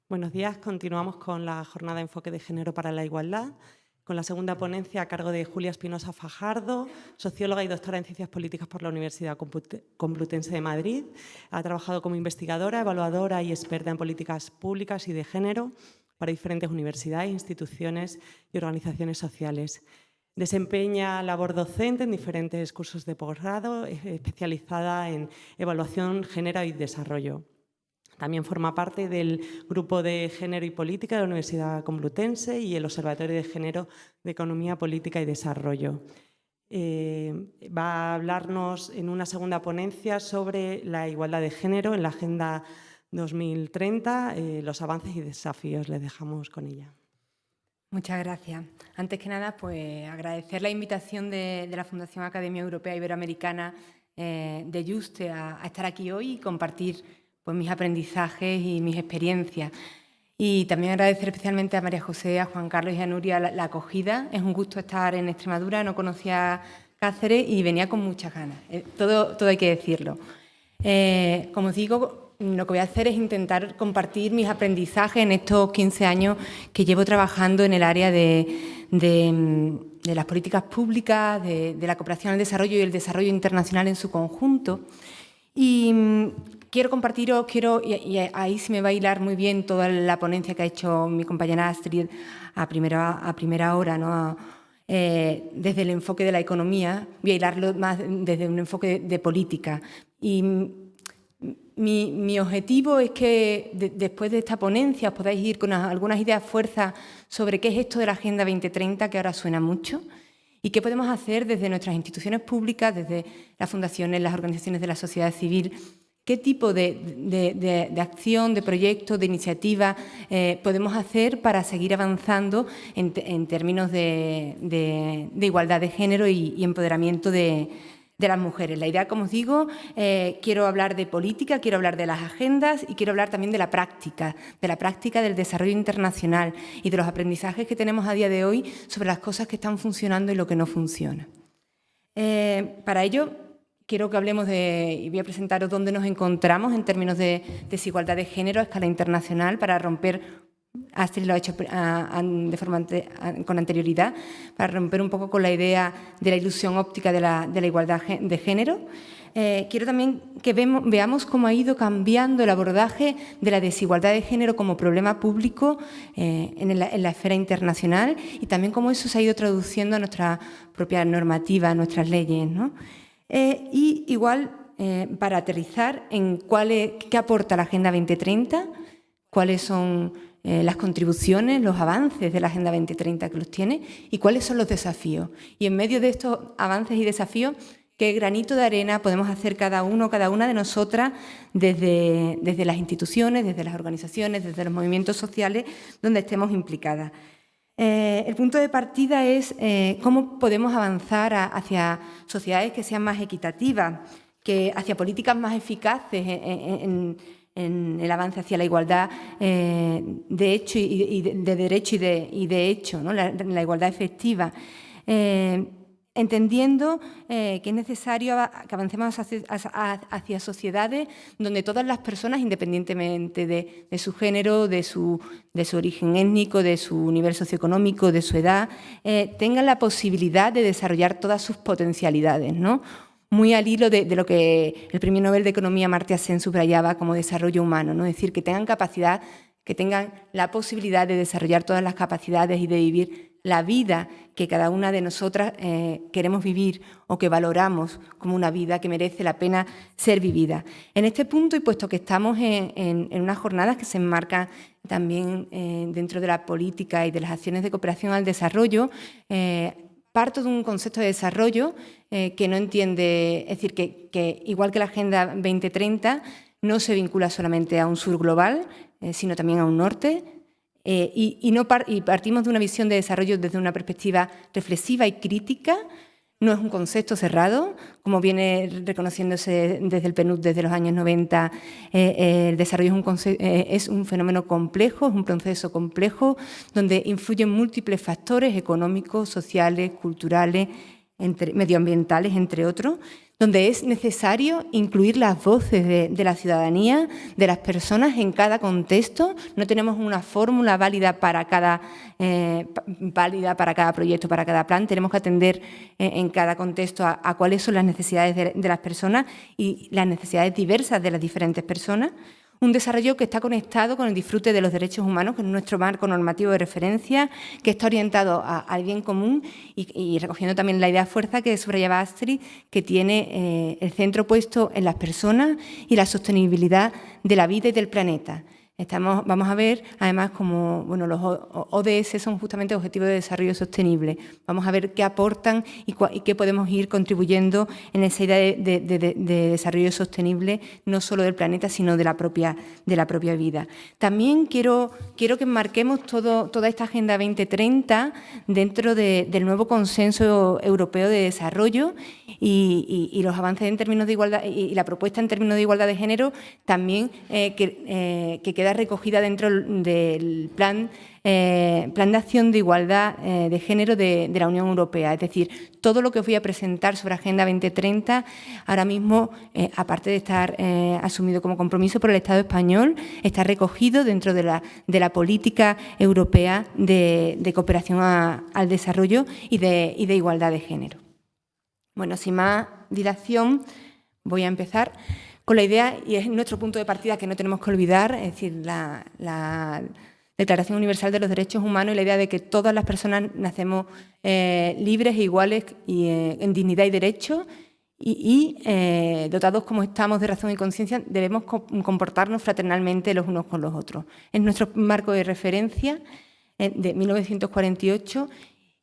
Buenos días. Continuamos con la jornada de enfoque de género para la igualdad, con la segunda ponencia a cargo de Julia Espinosa Fajardo, socióloga y doctora en Ciencias Políticas por la Universidad Complutense de Madrid. Ha trabajado como investigadora, evaluadora y experta en políticas públicas y de género para diferentes universidades, instituciones y organizaciones sociales. Desempeña labor docente en diferentes cursos de posgrado, especializada en evaluación, género y desarrollo. También forma parte del Grupo de Género y Política de la Universidad Complutense y el Observatorio de Género de Economía, Política y Desarrollo. Va a hablarnos en una segunda ponencia sobre la igualdad de género en la Agenda 2030, los avances y desafíos. Les dejamos con ella. Muchas gracias. Antes que nada, pues agradecer la invitación de la Fundación Academia Europea Iberoamericana de Yuste a estar aquí hoy y compartir pues, mis aprendizajes y mis experiencias. Y también agradecer especialmente a María José, a Juan Carlos y a Nuria la acogida. Es un gusto estar en Extremadura, no conocía Cáceres y venía con muchas ganas. Todo hay que decirlo. Como os digo, lo que voy a hacer es intentar compartir mis aprendizajes en estos 15 años que llevo trabajando en el área de las políticas públicas, de la cooperación al desarrollo y el desarrollo internacional en su conjunto. Y quiero compartiros, y ahí se me va a hilar muy bien toda la ponencia que ha hecho mi compañera Astrid a primera hora, ¿no? Desde el enfoque de la economía, voy a hilarlo más desde un enfoque de política. Y mi objetivo es que después de esta ponencia os podáis ir con algunas ideas fuerzas sobre qué es esto de la Agenda 2030, que ahora suena mucho, y qué podemos hacer desde nuestras instituciones públicas, desde las fundaciones, las organizaciones de la sociedad civil, qué tipo de acción, de proyecto, de iniciativa podemos hacer para seguir avanzando en términos de igualdad de género y empoderamiento de las mujeres. La idea, como os digo, quiero hablar de política, quiero hablar de las agendas y quiero hablar también de la práctica del desarrollo internacional y de los aprendizajes que tenemos a día de hoy sobre las cosas que están funcionando y lo que no funciona. Para ello, quiero que hablemos y voy a presentaros dónde nos encontramos en términos de desigualdad de género a escala internacional para romper. Astrid lo ha hecho con anterioridad, para romper un poco con la idea de la ilusión óptica de la igualdad de género. Quiero también que veamos cómo ha ido cambiando el abordaje de la desigualdad de género como problema público en la esfera internacional y también cómo eso se ha ido traduciendo a nuestra propia normativa, a nuestras leyes, ¿no? Y igual, para aterrizar en qué aporta la Agenda 2030, cuáles son las contribuciones, los avances de la Agenda 2030 que los tiene y cuáles son los desafíos. Y en medio de estos avances y desafíos, qué granito de arena podemos hacer cada una de nosotras desde las instituciones, desde las organizaciones, desde los movimientos sociales donde estemos implicadas. El punto de partida es cómo podemos avanzar hacia sociedades que sean más equitativas, hacia políticas más eficaces en el avance hacia la igualdad de hecho y de derecho y de hecho, ¿no? la igualdad efectiva, entendiendo que es necesario que avancemos hacia sociedades donde todas las personas, independientemente de su género, de su origen étnico, de su nivel socioeconómico, de su edad, tengan la posibilidad de desarrollar todas sus potencialidades, ¿no? Muy al hilo de lo que el Premio Nobel de Economía Amartya Sen subrayaba como desarrollo humano, ¿no? Es decir, que tengan capacidad, que tengan la posibilidad de desarrollar todas las capacidades y de vivir la vida que cada una de nosotras queremos vivir o que valoramos como una vida que merece la pena ser vivida. En este punto, y puesto que estamos en unas jornadas que se enmarcan también dentro de la política y de las acciones de cooperación al desarrollo, parto de un concepto de desarrollo que no entiende, es decir, que igual que la Agenda 2030 no se vincula solamente a un sur global, sino también a un norte, y partimos de una visión de desarrollo desde una perspectiva reflexiva y crítica. No es un concepto cerrado, como viene reconociéndose desde el PNUD desde los años 90. El desarrollo es un fenómeno complejo, es un proceso complejo donde influyen múltiples factores económicos, sociales, culturales, medioambientales, entre otros. donde es necesario incluir las voces de la ciudadanía, de las personas en cada contexto. No tenemos una fórmula válida para cada proyecto, para cada plan. Tenemos que atender en cada contexto a cuáles son las necesidades de las personas y las necesidades diversas de las diferentes personas. Un desarrollo que está conectado con el disfrute de los derechos humanos, que es nuestro marco normativo de referencia, que está orientado al bien común y recogiendo también la idea fuerza que subrayaba Astrid, que tiene el centro puesto en las personas y la sostenibilidad de la vida y del planeta. Vamos a ver, además, como los ODS son justamente Objetivos de Desarrollo Sostenible. Vamos a ver qué aportan y qué podemos ir contribuyendo en esa idea de desarrollo sostenible, no solo del planeta, sino de la propia vida. También quiero que enmarquemos toda esta Agenda 2030 dentro del nuevo Consenso Europeo de Desarrollo y los avances en términos de igualdad y la propuesta en términos de igualdad de género también que queda recogida dentro del plan de acción de igualdad de género de la Unión Europea. Es decir, todo lo que os voy a presentar sobre Agenda 2030, ahora mismo, aparte de estar asumido como compromiso por el Estado español, está recogido dentro de la política europea de cooperación al desarrollo y de igualdad de género. Bueno, sin más dilación, voy a empezar con la idea, y es nuestro punto de partida que no tenemos que olvidar, es decir, la Declaración Universal de los Derechos Humanos y la idea de que todas las personas nacemos libres e iguales y, en dignidad y derechos y dotados como estamos de razón y conciencia, debemos comportarnos fraternalmente los unos con los otros. Es nuestro marco de referencia de 1948.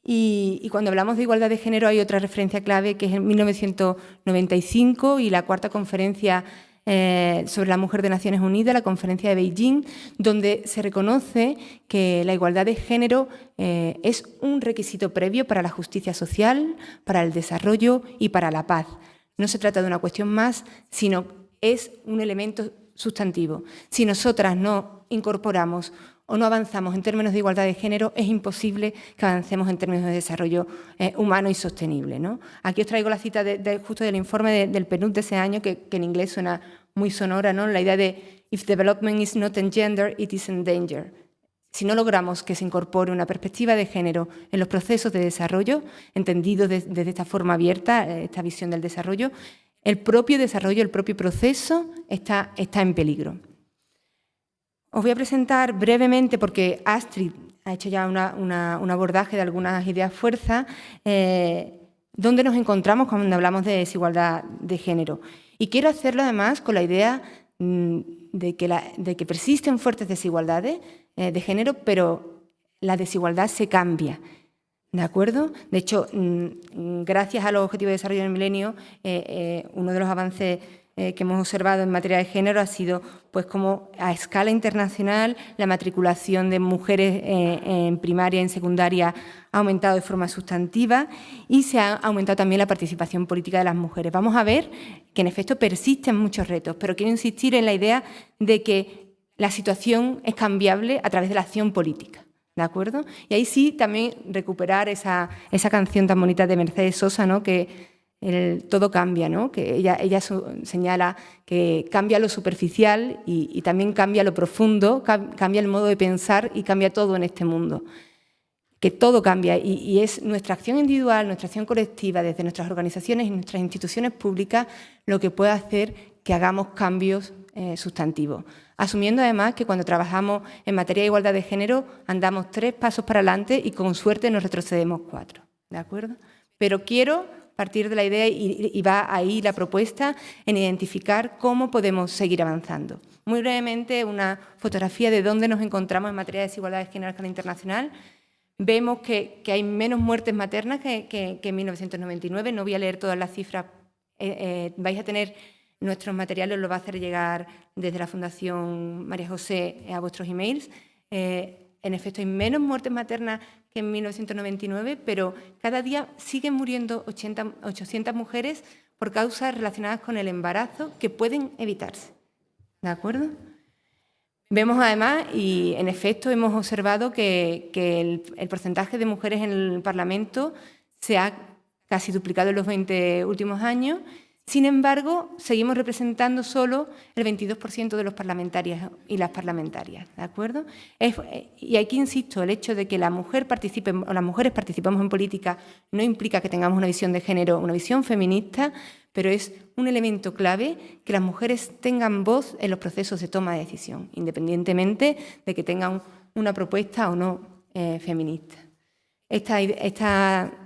Y cuando hablamos de igualdad de género hay otra referencia clave que es en 1995 y la cuarta conferencia sobre la mujer de Naciones Unidas, la conferencia de Beijing, donde se reconoce que la igualdad de género es un requisito previo para la justicia social, para el desarrollo y para la paz. No se trata de una cuestión más, sino es un elemento sustantivo. Si nosotras no incorporamos o no avanzamos en términos de igualdad de género, es imposible que avancemos en términos de desarrollo humano y sostenible, ¿no? Aquí os traigo la cita justo del informe del PNUD de ese año, que en inglés suena muy sonora, ¿no? La idea de «If development is not engendered, it is in danger». Si no logramos que se incorpore una perspectiva de género en los procesos de desarrollo, entendido desde esta forma abierta, esta visión del desarrollo, el propio desarrollo, el propio proceso está en peligro. Os voy a presentar brevemente, porque Astrid ha hecho ya un abordaje de algunas ideas fuerza, dónde nos encontramos cuando hablamos de desigualdad de género. Y quiero hacerlo además con la idea de que persisten fuertes desigualdades de género, pero la desigualdad se cambia. ¿De acuerdo? De hecho, gracias a los Objetivos de Desarrollo del Milenio, uno de los avances que hemos observado en materia de género ha sido pues como a escala internacional la matriculación de mujeres en primaria y en secundaria ha aumentado de forma sustantiva y se ha aumentado también la participación política de las mujeres. Vamos a ver que en efecto persisten muchos retos, pero quiero insistir en la idea de que la situación es cambiable a través de la acción política. ¿De acuerdo? Y ahí sí también recuperar esa canción tan bonita de Mercedes Sosa, ¿no? Que todo cambia, ¿no? Que ella señala que cambia lo superficial y también cambia lo profundo, cambia el modo de pensar y cambia todo en este mundo. Que todo cambia y es nuestra acción individual, nuestra acción colectiva desde nuestras organizaciones y nuestras instituciones públicas lo que puede hacer que hagamos cambios sustantivos. Asumiendo además que cuando trabajamos en materia de igualdad de género andamos 3 pasos para adelante y con suerte nos retrocedemos 4. ¿De acuerdo? Pero quiero partir de la idea y va ahí la propuesta en identificar cómo podemos seguir avanzando. Muy brevemente, una fotografía de dónde nos encontramos en materia de desigualdad de género a escala internacional. Vemos que hay menos muertes maternas que en 1999. No voy a leer todas las cifras. Vais a tener nuestros materiales, los va a hacer llegar desde la Fundación María José a vuestros emails. En efecto, hay menos muertes maternas que en 1999, pero cada día siguen muriendo 800 mujeres por causas relacionadas con el embarazo que pueden evitarse. ¿De acuerdo? Vemos además, y en efecto hemos observado que el porcentaje de mujeres en el Parlamento se ha casi duplicado en los 20 últimos años. Sin embargo, seguimos representando solo el 22% de los parlamentarios y las parlamentarias, ¿de acuerdo? Y aquí insisto, el hecho de que la mujer participe o las mujeres participemos en política no implica que tengamos una visión de género, una visión feminista, pero es un elemento clave que las mujeres tengan voz en los procesos de toma de decisión, independientemente de que tengan una propuesta o no feminista. Esta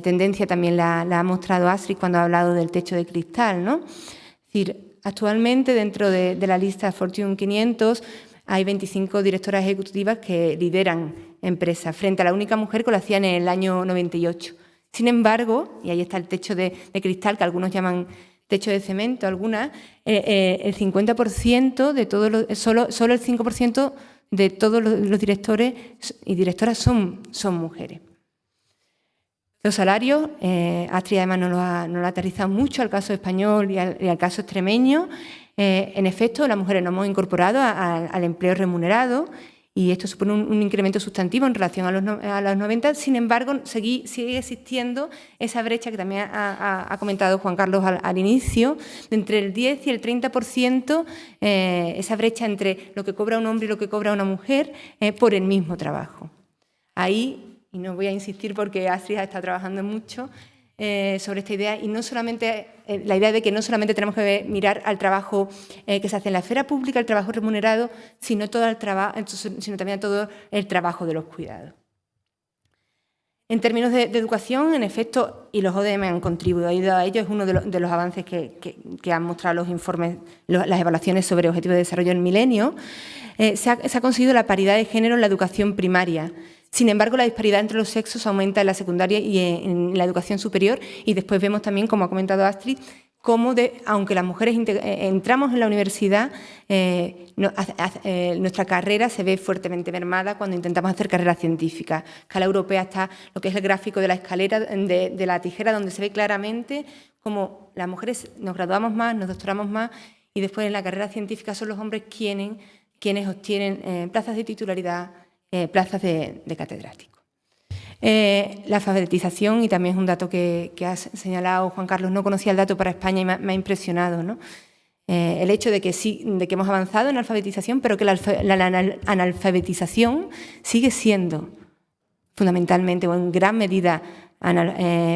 tendencia también la ha mostrado Astrid cuando ha hablado del techo de cristal, ¿no? Es decir, actualmente dentro de la lista Fortune 500 hay 25 directoras ejecutivas que lideran empresas, frente a la única mujer que lo hacía en el año 98. Sin embargo, y ahí está el techo de cristal, que algunos llaman techo de cemento, algunas, el 50% de todos solo el 5% de todos los directores y directoras son mujeres. Los salarios, Astrid además nos lo ha aterrizado mucho al caso español y al caso extremeño. En efecto, las mujeres nos hemos incorporado al empleo remunerado y esto supone un incremento sustantivo en relación a los 90. Sin embargo, sigue existiendo esa brecha que también ha comentado Juan Carlos al inicio, de entre el 10 y el 30%, esa brecha entre lo que cobra un hombre y lo que cobra una mujer por el mismo trabajo. Ahí, y no voy a insistir porque Astrid está trabajando mucho sobre esta idea, y no solamente la idea de que no solamente tenemos que mirar al trabajo que se hace en la esfera pública, el trabajo remunerado, sino también a todo el trabajo de los cuidados. En términos de educación, en efecto, y los ODM han contribuido a ello, es uno de los avances que han mostrado los informes, las evaluaciones sobre objetivos de desarrollo del milenio. Se ha conseguido la paridad de género en la educación primaria. Sin embargo, la disparidad entre los sexos aumenta en la secundaria y en la educación superior, y después vemos también, como ha comentado Astrid, cómo aunque las mujeres entramos en la universidad, nuestra carrera se ve fuertemente mermada cuando intentamos hacer carrera científica. A escala europea está lo que es el gráfico de la escalera de la tijera, donde se ve claramente cómo las mujeres nos graduamos más, nos doctoramos más, y después en la carrera científica son los hombres quienes obtienen plazas de titularidad, plazas de catedrático. La alfabetización, y también es un dato que ha señalado Juan Carlos, no conocía el dato para España y me ha impresionado, ¿no? El hecho de que hemos avanzado en alfabetización, pero que la analfabetización sigue siendo fundamentalmente o en gran medida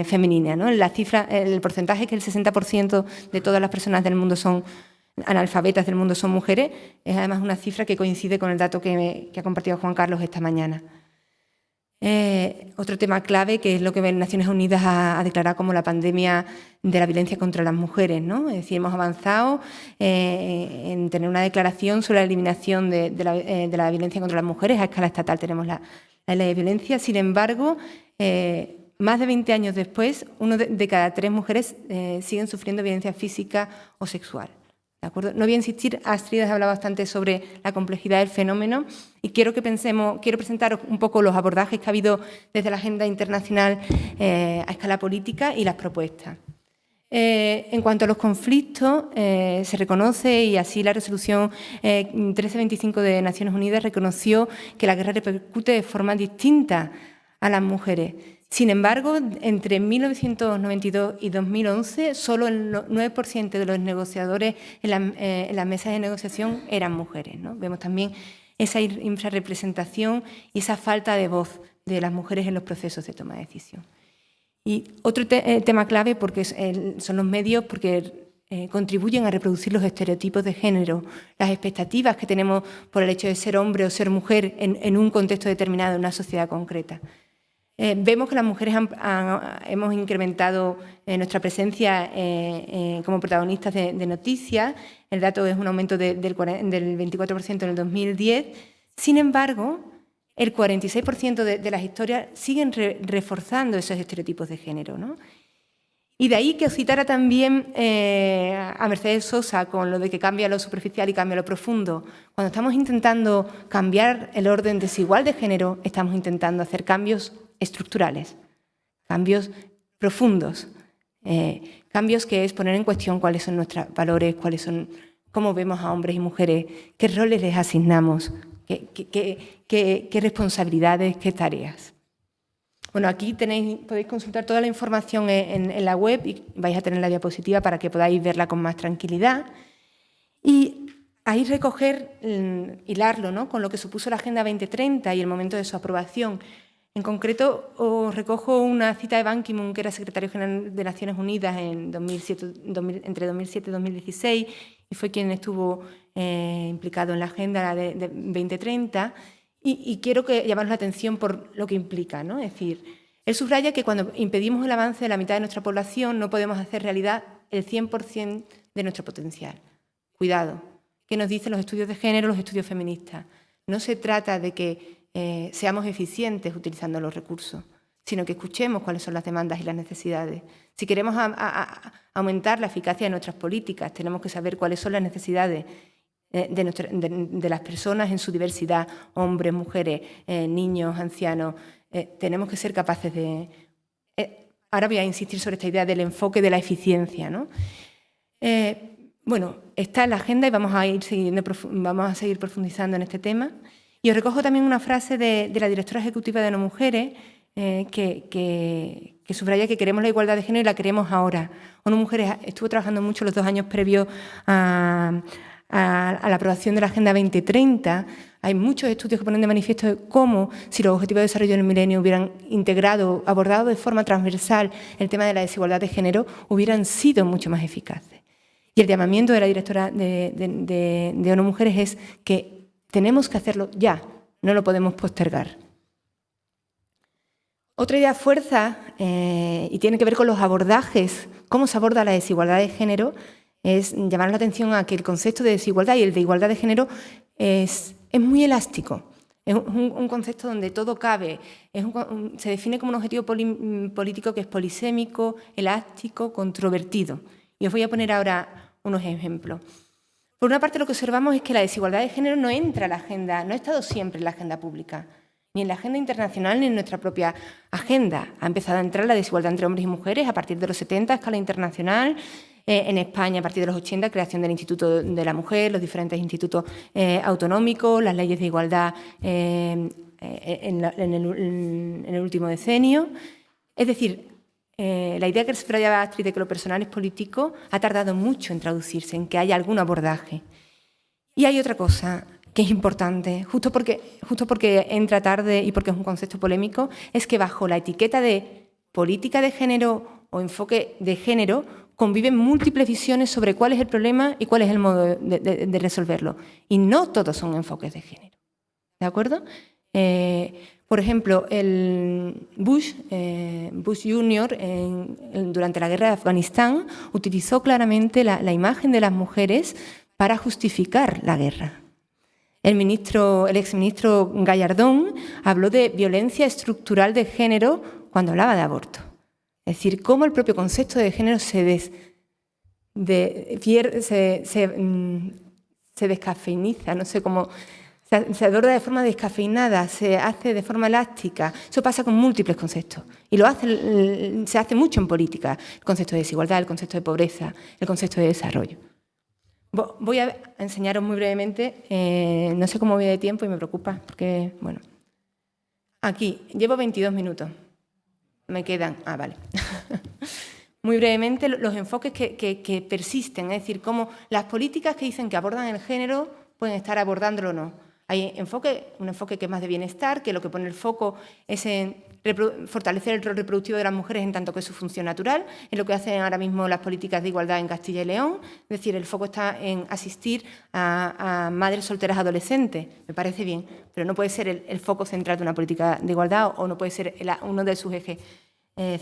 femenina, ¿no? El porcentaje que el 60% de todas las personas del mundo son analfabetas del mundo son mujeres, es además una cifra que coincide con el dato que ha compartido Juan Carlos esta mañana. Otro tema clave, que es lo que Naciones Unidas ha declarado como la pandemia de la violencia contra las mujeres, ¿no? Es decir, hemos avanzado en tener una declaración sobre la eliminación de la violencia contra las mujeres. A escala estatal tenemos la ley de violencia. Sin embargo, más de 20 años después, 1 de cada 3 mujeres siguen sufriendo violencia física o sexual. ¿De acuerdo? No voy a insistir, Astrid ha hablado bastante sobre la complejidad del fenómeno y quiero presentaros un poco los abordajes que ha habido desde la agenda internacional a escala política y las propuestas. En cuanto a los conflictos, se reconoce, y así la resolución 1325 de Naciones Unidas reconoció que la guerra repercute de forma distinta a las mujeres. Sin embargo, entre 1992 y 2011, solo el 9% de los negociadores en las mesas de negociación eran mujeres, ¿no? Vemos también esa infrarrepresentación y esa falta de voz de las mujeres en los procesos de toma de decisión. Y otro tema clave porque son los medios, porque contribuyen a reproducir los estereotipos de género, las expectativas que tenemos por el hecho de ser hombre o ser mujer en un contexto determinado, en una sociedad concreta. Vemos que las mujeres hemos incrementado nuestra presencia como protagonistas de noticias. El dato es un aumento del 24% en el 2010. Sin embargo, el 46% de las historias siguen reforzando esos estereotipos de género, ¿no? Y de ahí que os citara también a Mercedes Sosa con lo de que cambia lo superficial y cambia lo profundo. Cuando estamos intentando cambiar el orden desigual de género, estamos intentando hacer cambios estructurales, cambios profundos, cambios que es poner en cuestión cuáles son nuestros valores, cómo vemos a hombres y mujeres, qué roles les asignamos, qué responsabilidades, qué tareas. Bueno, aquí podéis consultar toda la información en la web y vais a tener la diapositiva para que podáis verla con más tranquilidad. Y ahí recoger, hilarlo, ¿no?, con lo que supuso la Agenda 2030 y el momento de su aprobación. En concreto, os recojo una cita de Ban Ki-moon, que era secretario general de Naciones Unidas entre 2007 y 2016, y fue quien estuvo implicado en la Agenda de 2030, y quiero llamaros la atención por lo que implica, ¿no? Es decir, él subraya que cuando impedimos el avance de la mitad de nuestra población no podemos hacer realidad el 100% de nuestro potencial. Cuidado, ¿qué nos dicen los estudios de género, los estudios feministas? No se trata de que seamos eficientes utilizando los recursos, sino que escuchemos cuáles son las demandas y las necesidades. Si queremos aumentar la eficacia de nuestras políticas, tenemos que saber cuáles son las necesidades de las personas en su diversidad, hombres, mujeres, niños, ancianos. Tenemos que ser capaces de... ahora voy a insistir sobre esta idea del enfoque de la eficiencia, ¿no? Bueno, está en la agenda y vamos a seguir profundizando en este tema. Y os recojo también una frase de la directora ejecutiva de ONU Mujeres, que subraya que queremos la igualdad de género y la queremos ahora. ONU Mujeres estuvo trabajando mucho los 2 años previos a la aprobación de la Agenda 2030. Hay muchos estudios que ponen de manifiesto cómo, si los Objetivos de Desarrollo del Milenio hubieran abordado de forma transversal el tema de la desigualdad de género, hubieran sido mucho más eficaces. Y el llamamiento de la directora de ONU Mujeres es que tenemos que hacerlo ya, no lo podemos postergar. Otra idea fuerza, y tiene que ver con los abordajes, cómo se aborda la desigualdad de género, es llamar la atención a que el concepto de desigualdad y el de igualdad de género es muy elástico. Es un concepto donde todo cabe. Se define como un objetivo político que es polisémico, elástico, controvertido. Y os voy a poner ahora unos ejemplos. Por una parte, lo que observamos es que la desigualdad de género no entra en la agenda, no ha estado siempre en la agenda pública, ni en la agenda internacional ni en nuestra propia agenda. Ha empezado a entrar la desigualdad entre hombres y mujeres a partir de los 70 a escala internacional. En España, a partir de los 80, creación del Instituto de la Mujer, los diferentes institutos autonómicos, las leyes de igualdad en el último decenio. Es decir, la idea que subrayaba Astrid de que lo personal es político ha tardado mucho en traducirse, en que haya algún abordaje. Y hay otra cosa que es importante, justo porque entra tarde y porque es un concepto polémico, es que bajo la etiqueta de política de género o enfoque de género conviven múltiples visiones sobre cuál es el problema y cuál es el modo de resolverlo. Y no todos son enfoques de género. ¿De acuerdo? Por ejemplo, el Bush Jr. Durante la guerra de Afganistán utilizó claramente la imagen de las mujeres para justificar la guerra. El exministro Gallardón habló de violencia estructural de género cuando hablaba de aborto. Es decir, cómo el propio concepto de género se descafeiniza, no sé cómo, se aborda de forma descafeinada, se hace de forma elástica. Eso pasa con múltiples conceptos y se hace mucho en política. El concepto de desigualdad, el concepto de pobreza, el concepto de desarrollo. Voy a enseñaros muy brevemente, no sé cómo voy de tiempo y me preocupa, porque, bueno, aquí llevo 22 minutos. Me quedan... vale. Muy brevemente, los enfoques que persisten, es decir, cómo las políticas que dicen que abordan el género pueden estar abordándolo o no. Hay un enfoque que es más de bienestar, que lo que pone el foco es en fortalecer el rol reproductivo de las mujeres en tanto que es su función natural, es lo que hacen ahora mismo las políticas de igualdad en Castilla y León, es decir, el foco está en asistir a madres solteras adolescentes, me parece bien, pero no puede ser el foco central de una política de igualdad o no puede ser uno de sus ejes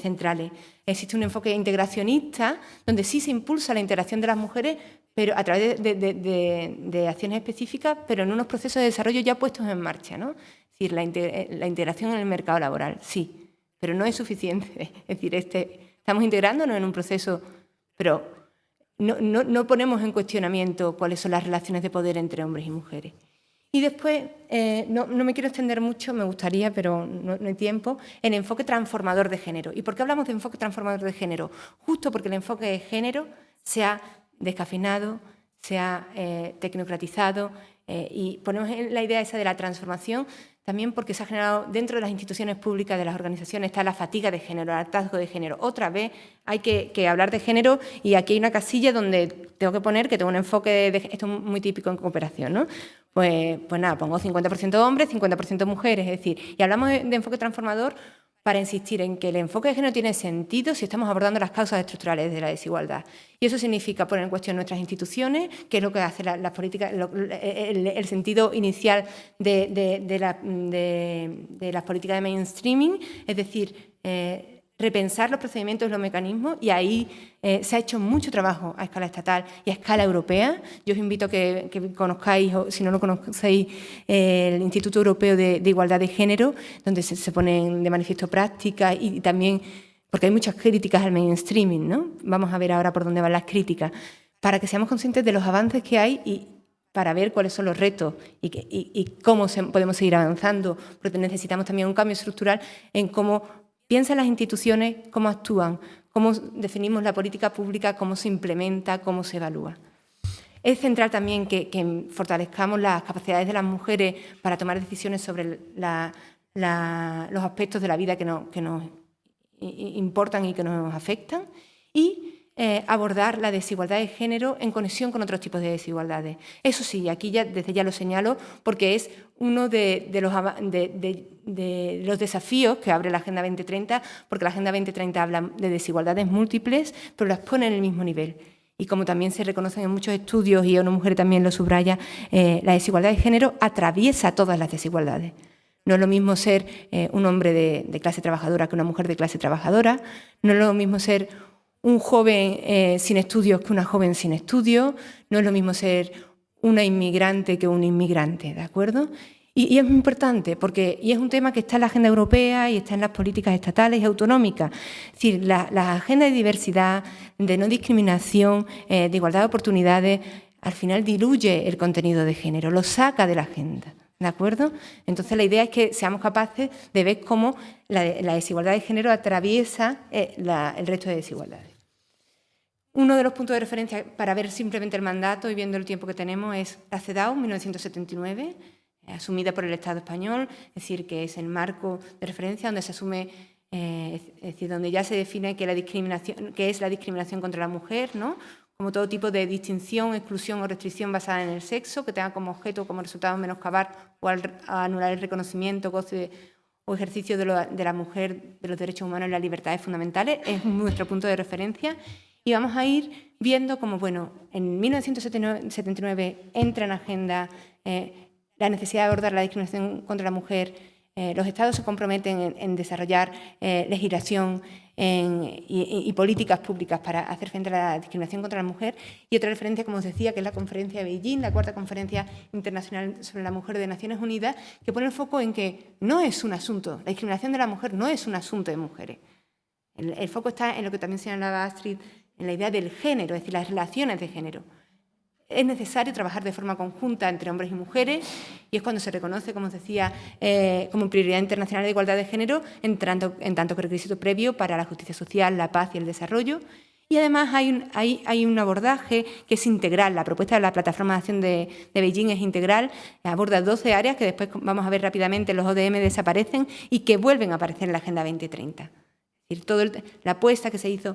centrales. Existe un enfoque integracionista donde sí se impulsa la integración de las mujeres, pero a través de acciones específicas, pero en unos procesos de desarrollo ya puestos en marcha, ¿no? Es decir, la integración en el mercado laboral, sí, pero no es suficiente. Es decir, estamos integrándonos en un proceso, pero no ponemos en cuestionamiento cuáles son las relaciones de poder entre hombres y mujeres. Y después, no me quiero extender mucho, me gustaría, pero no hay tiempo, el enfoque transformador de género. ¿Y por qué hablamos de enfoque transformador de género? Justo porque el enfoque de género se ha descafeinado, se ha tecnocratizado y ponemos la idea esa de la transformación también porque se ha generado dentro de las instituciones públicas, de las organizaciones, está la fatiga de género, el hartazgo de género. Otra vez hay que hablar de género y aquí hay una casilla donde tengo que poner que tengo un enfoque esto es muy típico en cooperación, ¿no? Pues nada, pongo 50% hombres, 50% mujeres, es decir, y hablamos de enfoque transformador para insistir en que el enfoque de género tiene sentido si estamos abordando las causas estructurales de la desigualdad. Y eso significa poner en cuestión nuestras instituciones, que es lo que hace las políticas, el sentido inicial de las políticas de mainstreaming, es decir, repensar los procedimientos y los mecanismos, y ahí se ha hecho mucho trabajo a escala estatal y a escala europea. Yo os invito a que conozcáis, o si no lo conocéis, el Instituto Europeo de Igualdad de Género, donde se ponen de manifiesto prácticas y también, porque hay muchas críticas al mainstreaming, ¿no? Vamos a ver ahora por dónde van las críticas, para que seamos conscientes de los avances que hay y para ver cuáles son los retos y cómo podemos seguir avanzando, porque necesitamos también un cambio estructural en cómo piensan las instituciones, cómo actúan, cómo definimos la política pública, cómo se implementa, cómo se evalúa. Es central también que fortalezcamos las capacidades de las mujeres para tomar decisiones sobre los aspectos de la vida que nos importan y que nos afectan, y abordar la desigualdad de género en conexión con otros tipos de desigualdades. Eso sí, aquí desde ya lo señalo, porque es uno de los desafíos que abre la Agenda 2030, porque la Agenda 2030 habla de desigualdades múltiples, pero las pone en el mismo nivel. Y como también se reconocen en muchos estudios, y ONU Mujer también lo subraya, la desigualdad de género atraviesa todas las desigualdades. No es lo mismo ser un hombre de clase trabajadora que una mujer de clase trabajadora, no es lo mismo ser un joven sin estudios que una joven sin estudios, no es lo mismo ser una inmigrante que un inmigrante, ¿de acuerdo? Y es muy importante, y es un tema que está en la agenda europea y está en las políticas estatales y autonómicas. Es decir, la agenda de diversidad, de no discriminación, de igualdad de oportunidades, al final diluye el contenido de género, lo saca de la agenda. ¿De acuerdo? Entonces, la idea es que seamos capaces de ver cómo la desigualdad de género atraviesa el resto de desigualdades. Uno de los puntos de referencia para ver simplemente el mandato y viendo el tiempo que tenemos es la CEDAW, 1979, asumida por el Estado español, es decir, que es el marco de referencia donde se asume, es decir, donde ya se define que es la discriminación contra la mujer, ¿no? Como todo tipo de distinción, exclusión o restricción basada en el sexo, que tenga como objeto, como resultado, menoscabar o anular el reconocimiento, goce o ejercicio de la mujer, de los derechos humanos y las libertades fundamentales, es nuestro punto de referencia. Y vamos a ir viendo cómo, bueno, en 1979 entra en agenda la necesidad de abordar la discriminación contra la mujer. Los Estados se comprometen en desarrollar legislación y políticas públicas para hacer frente a la discriminación contra la mujer. Y otra referencia, como os decía, que es la Conferencia de Beijing, la cuarta Conferencia Internacional sobre la Mujer de Naciones Unidas, que pone el foco en que no es un asunto, la discriminación de la mujer no es un asunto de mujeres. El foco está en lo que también señalaba Astrid, en la idea del género, es decir, las relaciones de género. Es necesario trabajar de forma conjunta entre hombres y mujeres, y es cuando se reconoce, como os decía, como prioridad internacional de igualdad de género, en tanto que requisito previo para la justicia social, la paz y el desarrollo. Y además hay un abordaje que es integral. La propuesta de la Plataforma de Acción de Beijing es integral, aborda 12 áreas que después vamos a ver rápidamente, los ODM desaparecen y que vuelven a aparecer en la Agenda 2030. Es decir, la apuesta que se hizo,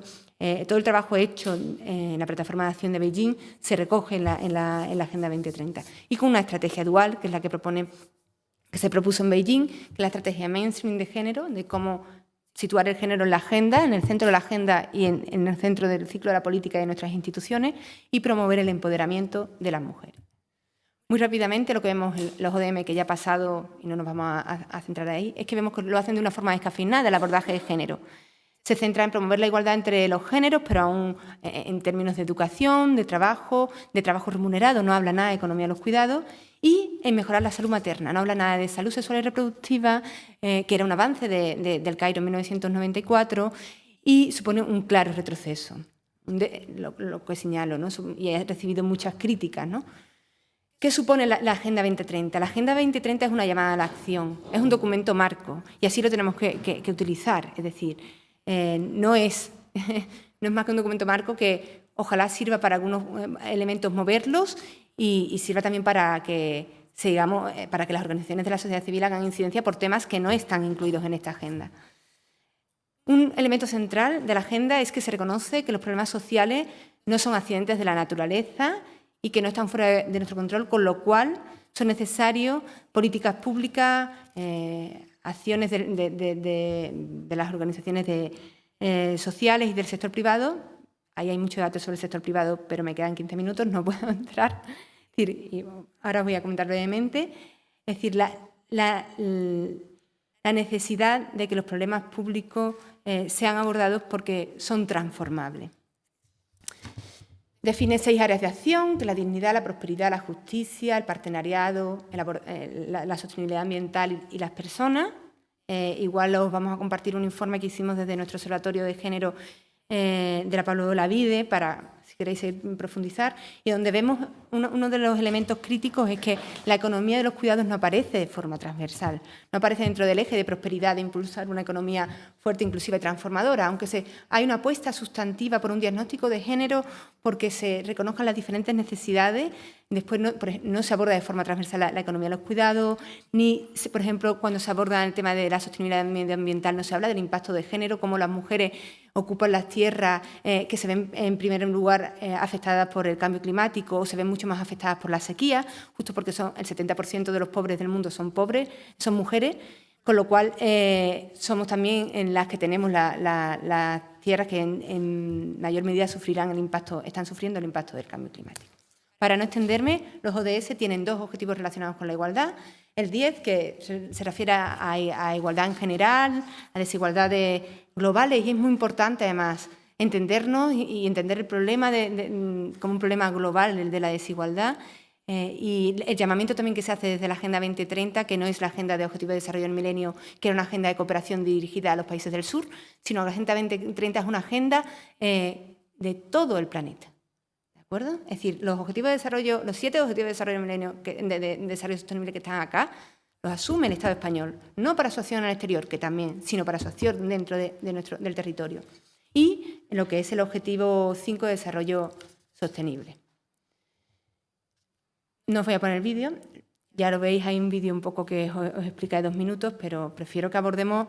todo el trabajo hecho en la Plataforma de Acción de Beijing se recoge en la Agenda 2030. Y con una estrategia dual, que es la que se propuso en Beijing, que es la estrategia mainstream de género, de cómo situar el género en la agenda, en el centro de la agenda y en el centro del ciclo de la política y de nuestras instituciones, y promover el empoderamiento de las mujeres. Muy rápidamente, lo que vemos en los ODM, que ya ha pasado y no nos vamos a centrar ahí, es que vemos que lo hacen de una forma descafeinada, el abordaje de género. Se centra en promover la igualdad entre los géneros, pero aún en términos de educación, de trabajo remunerado, no habla nada de economía de los cuidados, y en mejorar la salud materna, no habla nada de salud sexual y reproductiva, que era un avance del Cairo en 1994, y supone un claro retroceso, lo que señalo, ¿no? Y he recibido muchas críticas, ¿no? ¿Qué supone la Agenda 2030? La Agenda 2030 es una llamada a la acción, es un documento marco, y así lo tenemos que utilizar, es decir, no es más que un documento marco que ojalá sirva para algunos elementos moverlos y sirva también para que para que las organizaciones de la sociedad civil hagan incidencia por temas que no están incluidos en esta agenda. Un elemento central de la agenda es que se reconoce que los problemas sociales no son accidentes de la naturaleza y que no están fuera de nuestro control, con lo cual son necesarias políticas públicas, acciones de las organizaciones sociales y del sector privado. Ahí hay mucho dato sobre el sector privado, pero me quedan 15 minutos, no puedo entrar. Es decir, y ahora os voy a comentar brevemente. Es decir, la necesidad de que los problemas públicos sean abordados porque son transformables. Define 6 áreas de acción, que la dignidad, la prosperidad, la justicia, el partenariado, la sostenibilidad ambiental y las personas. Igual os vamos a compartir un informe que hicimos desde nuestro Observatorio de Género de la Pablo Olavide, para, si queréis profundizar, y donde vemos uno de los elementos críticos es que la economía de los cuidados no aparece de forma transversal, no aparece dentro del eje de prosperidad, de impulsar una economía fuerte, inclusiva y transformadora, aunque hay una apuesta sustantiva por un diagnóstico de género, porque se reconozcan las diferentes necesidades. Después no se aborda de forma transversal la economía de los cuidados, ni, por ejemplo, cuando se aborda el tema de la sostenibilidad medioambiental, no se habla del impacto de género, cómo las mujeres ocupan las tierras que se ven en primer lugar afectadas por el cambio climático o se ven mucho más afectadas por la sequía, justo porque el 70% de los pobres del mundo son mujeres, con lo cual somos también en las que tenemos las tierras que en mayor medida están sufriendo el impacto del cambio climático. Para no extenderme, los ODS tienen 2 objetivos relacionados con la igualdad. El 10, que se refiere a igualdad en general, a desigualdades globales, y es muy importante, además, entendernos y entender el problema como un problema global, el de la desigualdad, y el llamamiento también que se hace desde la Agenda 2030, que no es la Agenda de Objetivos de Desarrollo del Milenio, que era una agenda de cooperación dirigida a los países del sur, sino que la Agenda 2030 es una agenda de todo el planeta. ¿De acuerdo? Es decir, los 7 Objetivos de Desarrollo del Milenio, de Desarrollo Sostenible que están acá, los asume el Estado español, no para su acción al exterior, que también, sino para su acción dentro del territorio. Y en lo que es el Objetivo 5 de Desarrollo Sostenible. No os voy a poner el vídeo, ya lo veis, hay un vídeo un poco que os explica de 2 minutos, pero prefiero que abordemos,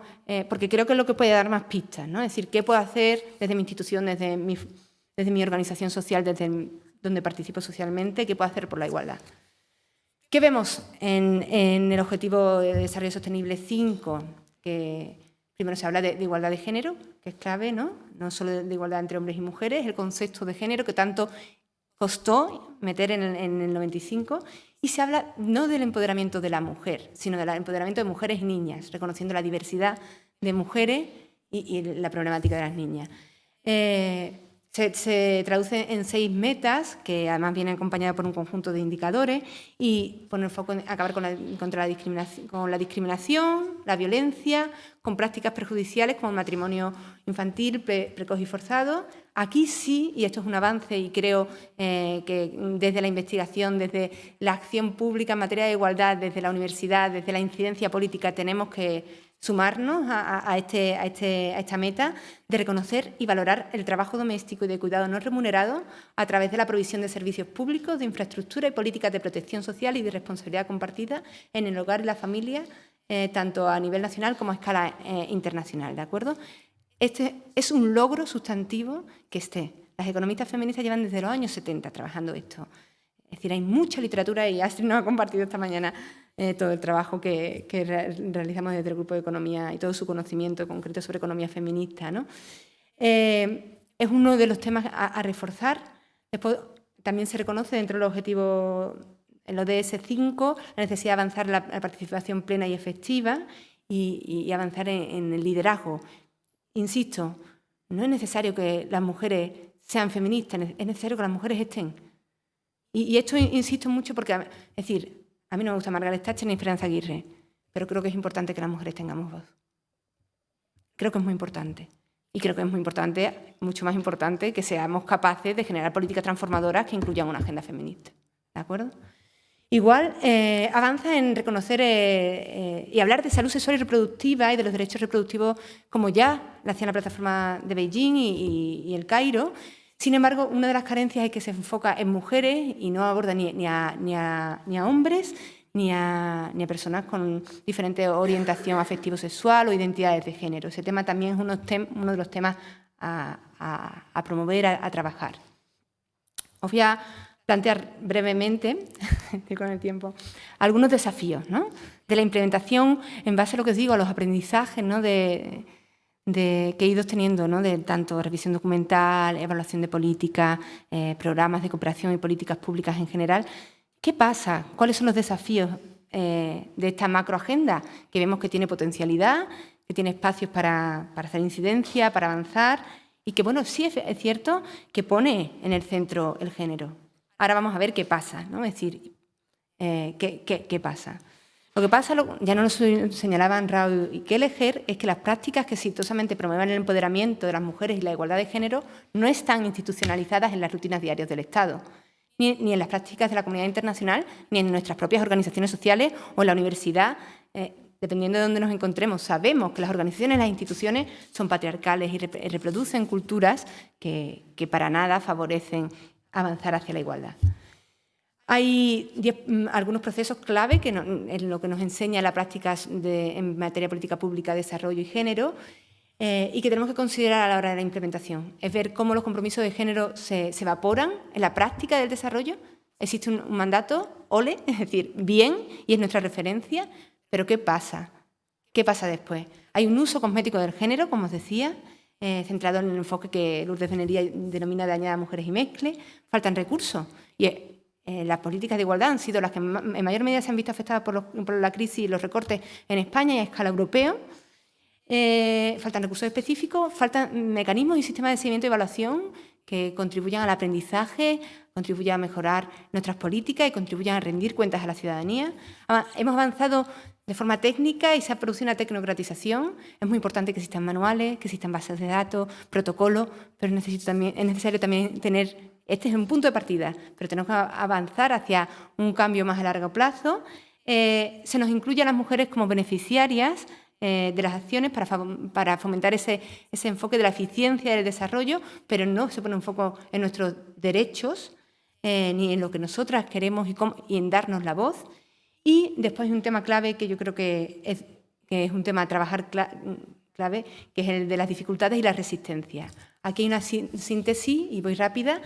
porque creo que es lo que puede dar más pistas, ¿no? Es decir, qué puedo hacer desde mi institución, desde mi organización social, desde donde participo socialmente, qué puedo hacer por la igualdad. ¿Qué vemos en el Objetivo de Desarrollo Sostenible 5? Que primero se habla de igualdad de género, que es clave, ¿no? No solo de igualdad entre hombres y mujeres, el concepto de género que tanto costó meter en el 95, y se habla no del empoderamiento de la mujer, sino del empoderamiento de mujeres y niñas, reconociendo la diversidad de mujeres y la problemática de las niñas. Se traduce en 6 metas, que además vienen acompañadas por un conjunto de indicadores, y poner foco en acabar con la discriminación, la violencia, con prácticas perjudiciales como el matrimonio infantil, precoz y forzado. Aquí sí, y esto es un avance, y creo que desde la investigación, desde la acción pública en materia de igualdad, desde la universidad, desde la incidencia política, tenemos que sumarnos a esta meta de reconocer y valorar el trabajo doméstico y de cuidado no remunerado a través de la provisión de servicios públicos, de infraestructura y políticas de protección social y de responsabilidad compartida en el hogar y la familia, tanto a nivel nacional como a escala internacional, ¿de acuerdo? Este es un logro sustantivo que esté. Las economistas feministas llevan desde los años 70 trabajando esto. Es decir, hay mucha literatura y Astrid nos ha compartido esta mañana todo el trabajo que realizamos desde el Grupo de Economía y todo su conocimiento concreto sobre economía feminista, ¿no? Es uno de los temas a reforzar. Después también se reconoce dentro del objetivo, en los ODS5, la necesidad de avanzar la participación plena y efectiva y avanzar en el liderazgo. Insisto, no es necesario que las mujeres sean feministas, es necesario que las mujeres estén. Y esto insisto mucho porque, es decir, a mí no me gusta Margaret Thatcher ni Esperanza Aguirre, pero creo que es importante que las mujeres tengamos voz. Creo que es muy importante. Y creo que es muy importante, mucho más importante, que seamos capaces de generar políticas transformadoras que incluyan una agenda feminista. ¿De acuerdo? Igual, avanza en reconocer y hablar de salud sexual y reproductiva y de los derechos reproductivos como ya lo hacía la plataforma de Beijing y el Cairo. Sin embargo, una de las carencias es que se enfoca en mujeres y no aborda ni a hombres ni a personas con diferente orientación afectivo-sexual o identidades de género. Ese tema también es uno de los temas a promover, a trabajar. Os voy a plantear brevemente, estoy con el tiempo, algunos desafíos, ¿no?, de la implementación en base a lo que os digo, a los aprendizajes, ¿no?, que he ido teniendo, ¿no?, de tanto revisión documental, evaluación de políticas, programas de cooperación y políticas públicas en general. ¿Qué pasa? ¿Cuáles son los desafíos de esta macroagenda? Que vemos que tiene potencialidad, que tiene espacios para hacer incidencia, para avanzar y que, bueno, sí es cierto que pone en el centro el género. Ahora vamos a ver qué pasa, ¿no? Es decir, ¿qué pasa? Lo que pasa, ya nos lo señalaban Rao y Kelleher, es que las prácticas que exitosamente promueven el empoderamiento de las mujeres y la igualdad de género no están institucionalizadas en las rutinas diarias del Estado, ni en las prácticas de la comunidad internacional, ni en nuestras propias organizaciones sociales o en la universidad. Dependiendo de dónde nos encontremos, sabemos que las organizaciones, las instituciones son patriarcales y reproducen culturas que para nada favorecen avanzar hacia la igualdad. Hay algunos procesos clave en lo que nos enseña la práctica en materia de política pública, desarrollo y género, y que tenemos que considerar a la hora de la implementación. Es ver cómo los compromisos de género se evaporan en la práctica del desarrollo. Existe un mandato, OLE, es decir, bien, y es nuestra referencia, pero ¿qué pasa? ¿Qué pasa después? Hay un uso cosmético del género, como os decía, centrado en el enfoque que Lourdes Venería denomina de añada a mujeres y mezcle. Faltan recursos. Y las políticas de igualdad han sido las que en mayor medida se han visto afectadas por la crisis y los recortes en España y a escala europea. Faltan recursos específicos, faltan mecanismos y sistemas de seguimiento y evaluación que contribuyan al aprendizaje, contribuyan a mejorar nuestras políticas y contribuyan a rendir cuentas a la ciudadanía. Hemos avanzado de forma técnica y se ha producido una tecnocratización. Es muy importante que existan manuales, que existan bases de datos, protocolos, pero es necesario también tener, este es un punto de partida, pero tenemos que avanzar hacia un cambio más a largo plazo. Se nos incluye a las mujeres como beneficiarias de las acciones para fomentar ese enfoque de la eficiencia del desarrollo, pero no se pone un foco en nuestros derechos ni en lo que nosotras queremos y en darnos la voz. Y después hay un tema clave que yo creo que es un tema a trabajar clave, que es el de las dificultades y la resistencia. Aquí hay una síntesis, y voy rápida,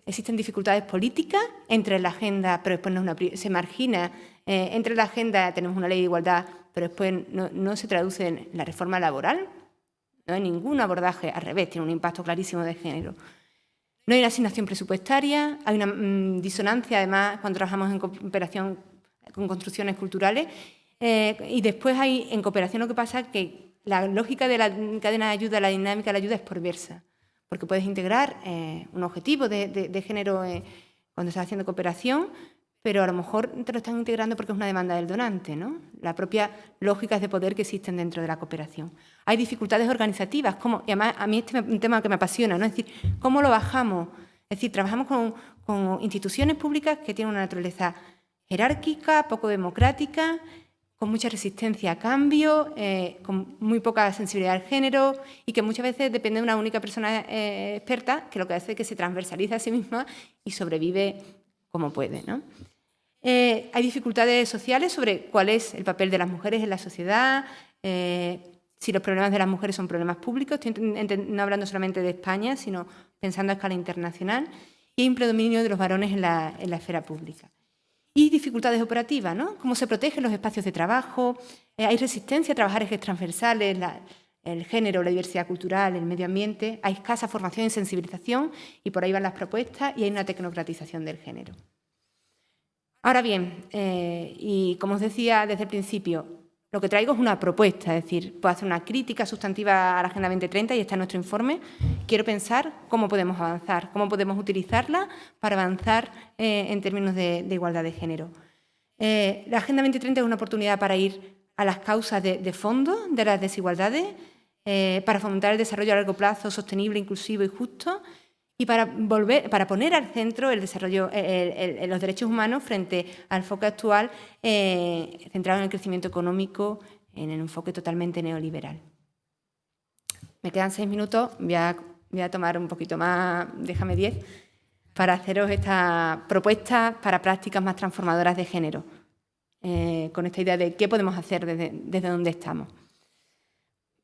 existen dificultades políticas entre la agenda, pero después se margina. Entre la agenda tenemos una ley de igualdad, pero después no se traduce en la reforma laboral. No hay ningún abordaje, al revés, tiene un impacto clarísimo de género. No hay una asignación presupuestaria, hay una disonancia, además, cuando trabajamos en cooperación con construcciones culturales. Y después hay, en cooperación, lo que pasa es que la lógica de la cadena de ayuda, la dinámica de la ayuda es perversa, porque puedes integrar un objetivo de género cuando estás haciendo cooperación, pero a lo mejor te lo están integrando porque es una demanda del donante, ¿no? Las propias lógicas de poder que existen dentro de la cooperación. Hay dificultades organizativas, y además a mí este es un tema que me apasiona, ¿no? Es decir, ¿cómo lo bajamos? Es decir, trabajamos con instituciones públicas que tienen una naturaleza jerárquica, poco democrática, con mucha resistencia a cambio, con muy poca sensibilidad al género y que muchas veces depende de una única persona experta que lo que hace es que se transversaliza a sí misma y sobrevive como puede, ¿no? Hay dificultades sociales sobre cuál es el papel de las mujeres en la sociedad, si los problemas de las mujeres son problemas públicos, no hablando solamente de España, sino pensando a escala internacional, y hay un predominio de los varones en la esfera pública. Y dificultades operativas, ¿no? Cómo se protegen los espacios de trabajo, hay resistencia a trabajar ejes transversales, el género, la diversidad cultural, el medio ambiente, hay escasa formación y sensibilización, y por ahí van las propuestas, y hay una tecnocratización del género. Ahora bien, y como os decía desde el principio, lo que traigo es una propuesta, es decir, puedo hacer una crítica sustantiva a la Agenda 2030 y está en nuestro informe. Quiero pensar cómo podemos avanzar, cómo podemos utilizarla para avanzar en términos de igualdad de género. La Agenda 2030 es una oportunidad para ir a las causas de fondo de las desigualdades, para fomentar el desarrollo a largo plazo sostenible, inclusivo y justo, y para poner al centro el desarrollo, los derechos humanos frente al enfoque actual centrado en el crecimiento económico, en el enfoque totalmente neoliberal. Me quedan 6 minutos, voy a tomar un poquito más, déjame 10, para haceros esta propuesta para prácticas más transformadoras de género. con esta idea de qué podemos hacer desde donde estamos.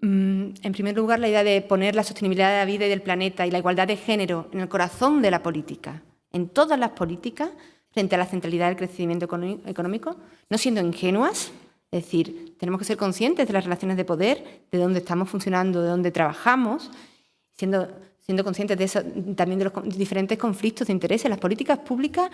En primer lugar, la idea de poner la sostenibilidad de la vida y del planeta y la igualdad de género en el corazón de la política, en todas las políticas, frente a la centralidad del crecimiento económico, no siendo ingenuas, es decir, tenemos que ser conscientes de las relaciones de poder, de dónde estamos funcionando, de dónde trabajamos, siendo conscientes de eso, también de los diferentes conflictos de intereses. Las políticas públicas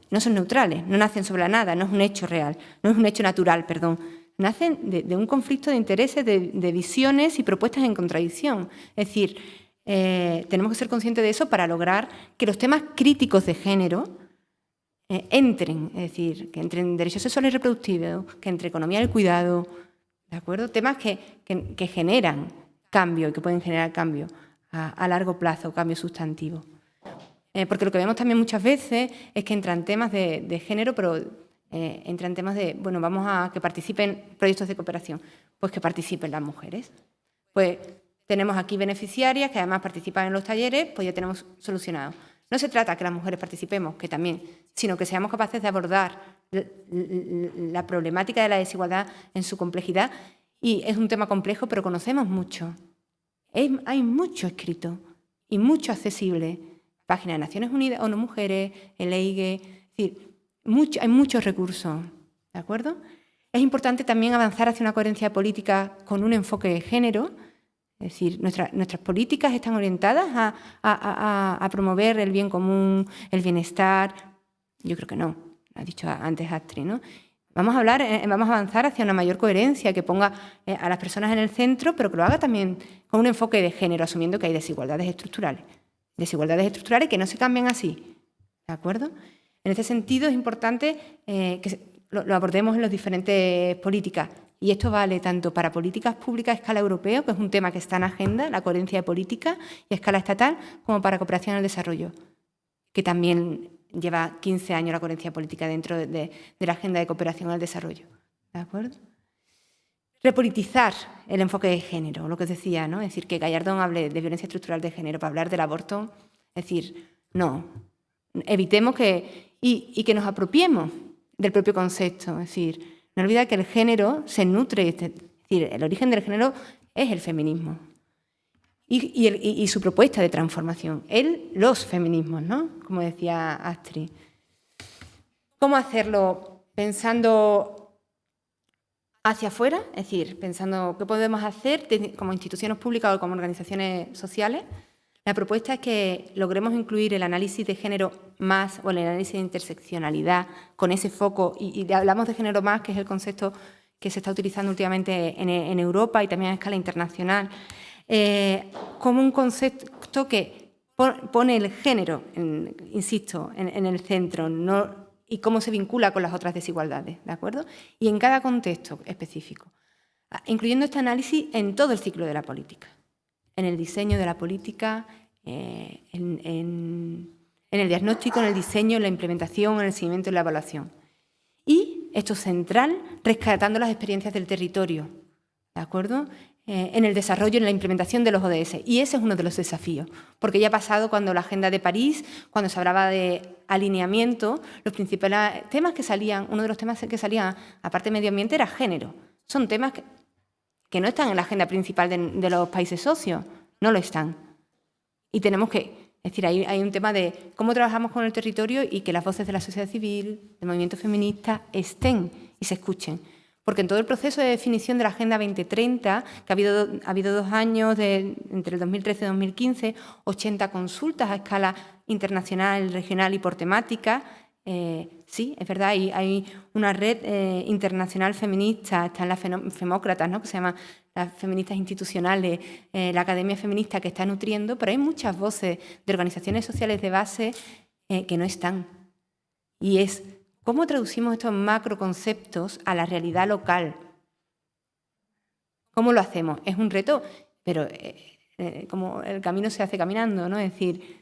no son neutrales, no nacen sobre la nada, no es un hecho real, no es un hecho natural, perdón. Nacen de un conflicto de intereses, de visiones y propuestas en contradicción. Es decir, tenemos que ser conscientes de eso para lograr que los temas críticos de género entren, es decir, que entren derechos sexuales y reproductivos, que entre economía del cuidado, ¿de acuerdo? Temas que generan cambio y que pueden generar cambio a largo plazo, cambio sustantivo. Porque lo que vemos también muchas veces es que entran temas de género, pero entran temas de, bueno, vamos a que participen proyectos de cooperación, pues que participen las mujeres. Pues tenemos aquí beneficiarias que además participan en los talleres, pues ya tenemos solucionado. No se trata que las mujeres participemos, que también, sino que seamos capaces de abordar la problemática de la desigualdad en su complejidad. Y es un tema complejo, pero conocemos mucho. Hay mucho escrito y mucho accesible. Página de Naciones Unidas, ONU Mujeres, el EIGE, es decir, hay muchos recursos, ¿de acuerdo? Es importante también avanzar hacia una coherencia política con un enfoque de género. Es decir, nuestras políticas están orientadas a promover el bien común, el bienestar. Yo creo que no, lo ha dicho antes Astrid, ¿no? Vamos a avanzar hacia una mayor coherencia, que ponga a las personas en el centro, pero que lo haga también con un enfoque de género, asumiendo que hay desigualdades estructurales. Desigualdades estructurales que no se cambian así, ¿de acuerdo? En este sentido es importante que lo abordemos en las diferentes políticas. Y esto vale tanto para políticas públicas a escala europea, que es un tema que está en agenda, la coherencia de política, y a escala estatal, como para cooperación al desarrollo, que también lleva 15 años la coherencia política dentro de la agenda de cooperación al desarrollo. ¿De acuerdo? Repolitizar el enfoque de género, lo que os decía, ¿no? Es decir, que Gallardón hable de violencia estructural de género para hablar del aborto, es decir, no. Evitemos y que nos apropiemos del propio concepto, es decir, no olvidar que el género se nutre, es decir, el origen del género es el feminismo y su propuesta de transformación, los feminismos, ¿no? Como decía Astrid. ¿Cómo hacerlo? Pensando hacia afuera, es decir, pensando qué podemos hacer como instituciones públicas o como organizaciones sociales. La propuesta es que logremos incluir el análisis de género más o el análisis de interseccionalidad con ese foco, y hablamos de género más, que es el concepto que se está utilizando últimamente en Europa y también a escala internacional, como un concepto que pone el género, insisto, en el centro, ¿no? Y cómo se vincula con las otras desigualdades, ¿de acuerdo? Y en cada contexto específico, incluyendo este análisis en todo el ciclo de la política. En el diseño de la política, en el diagnóstico, en el diseño, en la implementación, en el seguimiento y la evaluación. Y, esto es central, rescatando las experiencias del territorio, ¿de acuerdo? En el desarrollo, en la implementación de los ODS. Y ese es uno de los desafíos, porque ya ha pasado cuando la Agenda de París, cuando se hablaba de alineamiento, los principales temas que salían, uno de los temas que salían, aparte de medio ambiente, era género. Son temas que no están en la agenda principal de los países socios, no lo están. Y tenemos que, es decir, hay un tema de cómo trabajamos con el territorio y que las voces de la sociedad civil, del movimiento feminista, estén y se escuchen. Porque en todo el proceso de definición de la Agenda 2030, que ha habido 2 años, entre el 2013 y 2015, 80 consultas a escala internacional, regional y por temática. Sí, es verdad, hay una red internacional feminista, están las femócratas, ¿no? Que se llama las feministas institucionales, la Academia Feminista, que está nutriendo, pero hay muchas voces de organizaciones sociales de base que no están. Y es cómo traducimos estos macroconceptos a la realidad local. ¿Cómo lo hacemos? Es un reto, pero como el camino se hace caminando, ¿no? Es decir,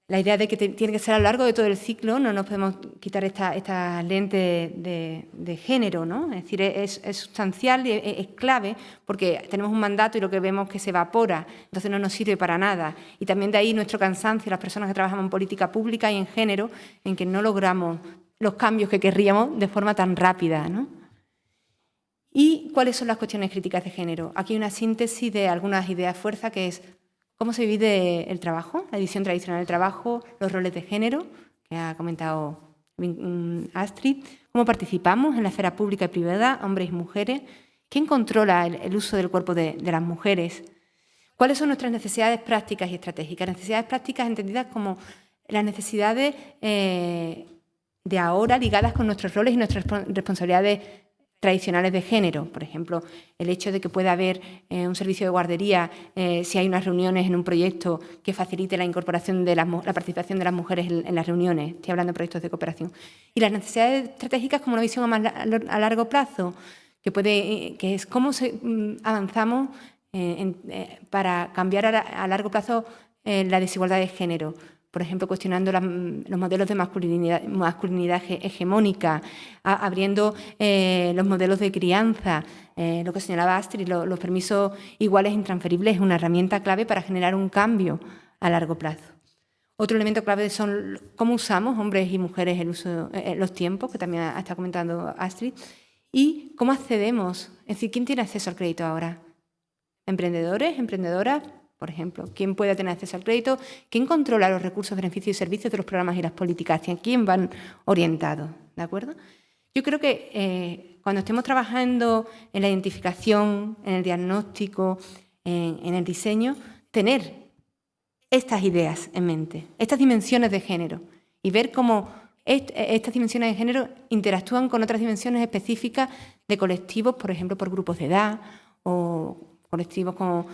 la idea de que tiene que ser a lo largo de todo el ciclo, no nos podemos quitar esta lente de género, ¿no? Es decir, es sustancial, es clave, porque tenemos un mandato y lo que vemos es que se evapora, entonces no nos sirve para nada. Y también de ahí nuestro cansancio, las personas que trabajamos en política pública y en género, en que no logramos los cambios que querríamos de forma tan rápida, ¿no? ¿Y cuáles son las cuestiones críticas de género? Aquí hay una síntesis de algunas ideas fuerza, que es cómo se divide el trabajo, la división tradicional del trabajo, los roles de género, que ha comentado Astrid, cómo participamos en la esfera pública y privada, hombres y mujeres, quién controla el uso del cuerpo de las mujeres, cuáles son nuestras necesidades prácticas y estratégicas. Necesidades prácticas entendidas como las necesidades de ahora ligadas con nuestros roles y nuestras responsabilidades tradicionales de género. Por ejemplo, el hecho de que pueda haber un servicio de guardería si hay unas reuniones en un proyecto que facilite la incorporación de la participación de las mujeres en las reuniones. Estoy hablando de proyectos de cooperación. Y las necesidades estratégicas como una visión a largo plazo, que es cómo avanzamos para cambiar a largo plazo la desigualdad de género. Por ejemplo, cuestionando los modelos de masculinidad hegemónica, abriendo los modelos de crianza, lo que señalaba Astrid, los permisos iguales e intransferibles es una herramienta clave para generar un cambio a largo plazo. Otro elemento clave son cómo usamos, hombres y mujeres, los tiempos, que también está comentando Astrid, y cómo accedemos, es decir, ¿quién tiene acceso al crédito ahora? ¿Emprendedores, emprendedoras? Por ejemplo, ¿quién puede tener acceso al crédito? ¿Quién controla los recursos, beneficios y servicios de los programas y las políticas? ¿Hacia quién van orientados? ¿De acuerdo? Yo creo que cuando estemos trabajando en la identificación, en el diagnóstico, en el diseño, tener estas ideas en mente, estas dimensiones de género, y ver cómo estas dimensiones de género interactúan con otras dimensiones específicas de colectivos, por ejemplo, por grupos de edad o colectivos con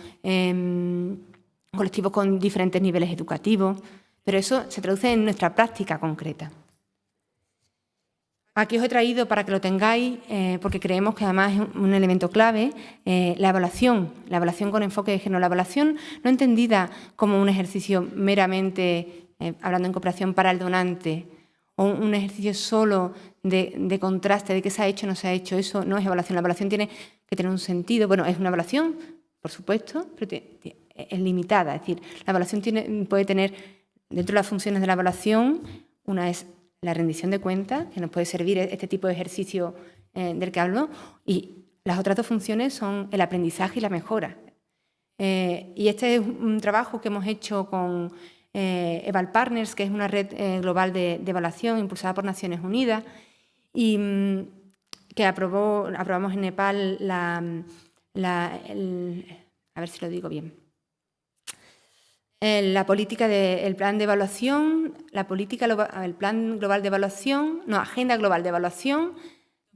diferentes niveles educativos, pero eso se traduce en nuestra práctica concreta. Aquí os he traído para que lo tengáis, porque creemos que además es un elemento clave, la evaluación con enfoque de género. La evaluación no entendida como un ejercicio meramente, hablando en cooperación, para el donante, o un ejercicio solo de contraste, de qué se ha hecho o no se ha hecho. Eso no es evaluación. La evaluación tiene que tener un sentido. Bueno, es una evaluación, por supuesto, pero es limitada. Es decir, la evaluación puede tener, dentro de las funciones de la evaluación, una es la rendición de cuentas, que nos puede servir este tipo de ejercicio del que hablo, y las otras dos funciones son el aprendizaje y la mejora. Y este es un trabajo que hemos hecho con Eval Partners, que es una red global de evaluación impulsada por Naciones Unidas, y que aprobamos en Nepal a ver si lo digo bien. La política el plan de evaluación, el plan global de evaluación, Agenda Global de Evaluación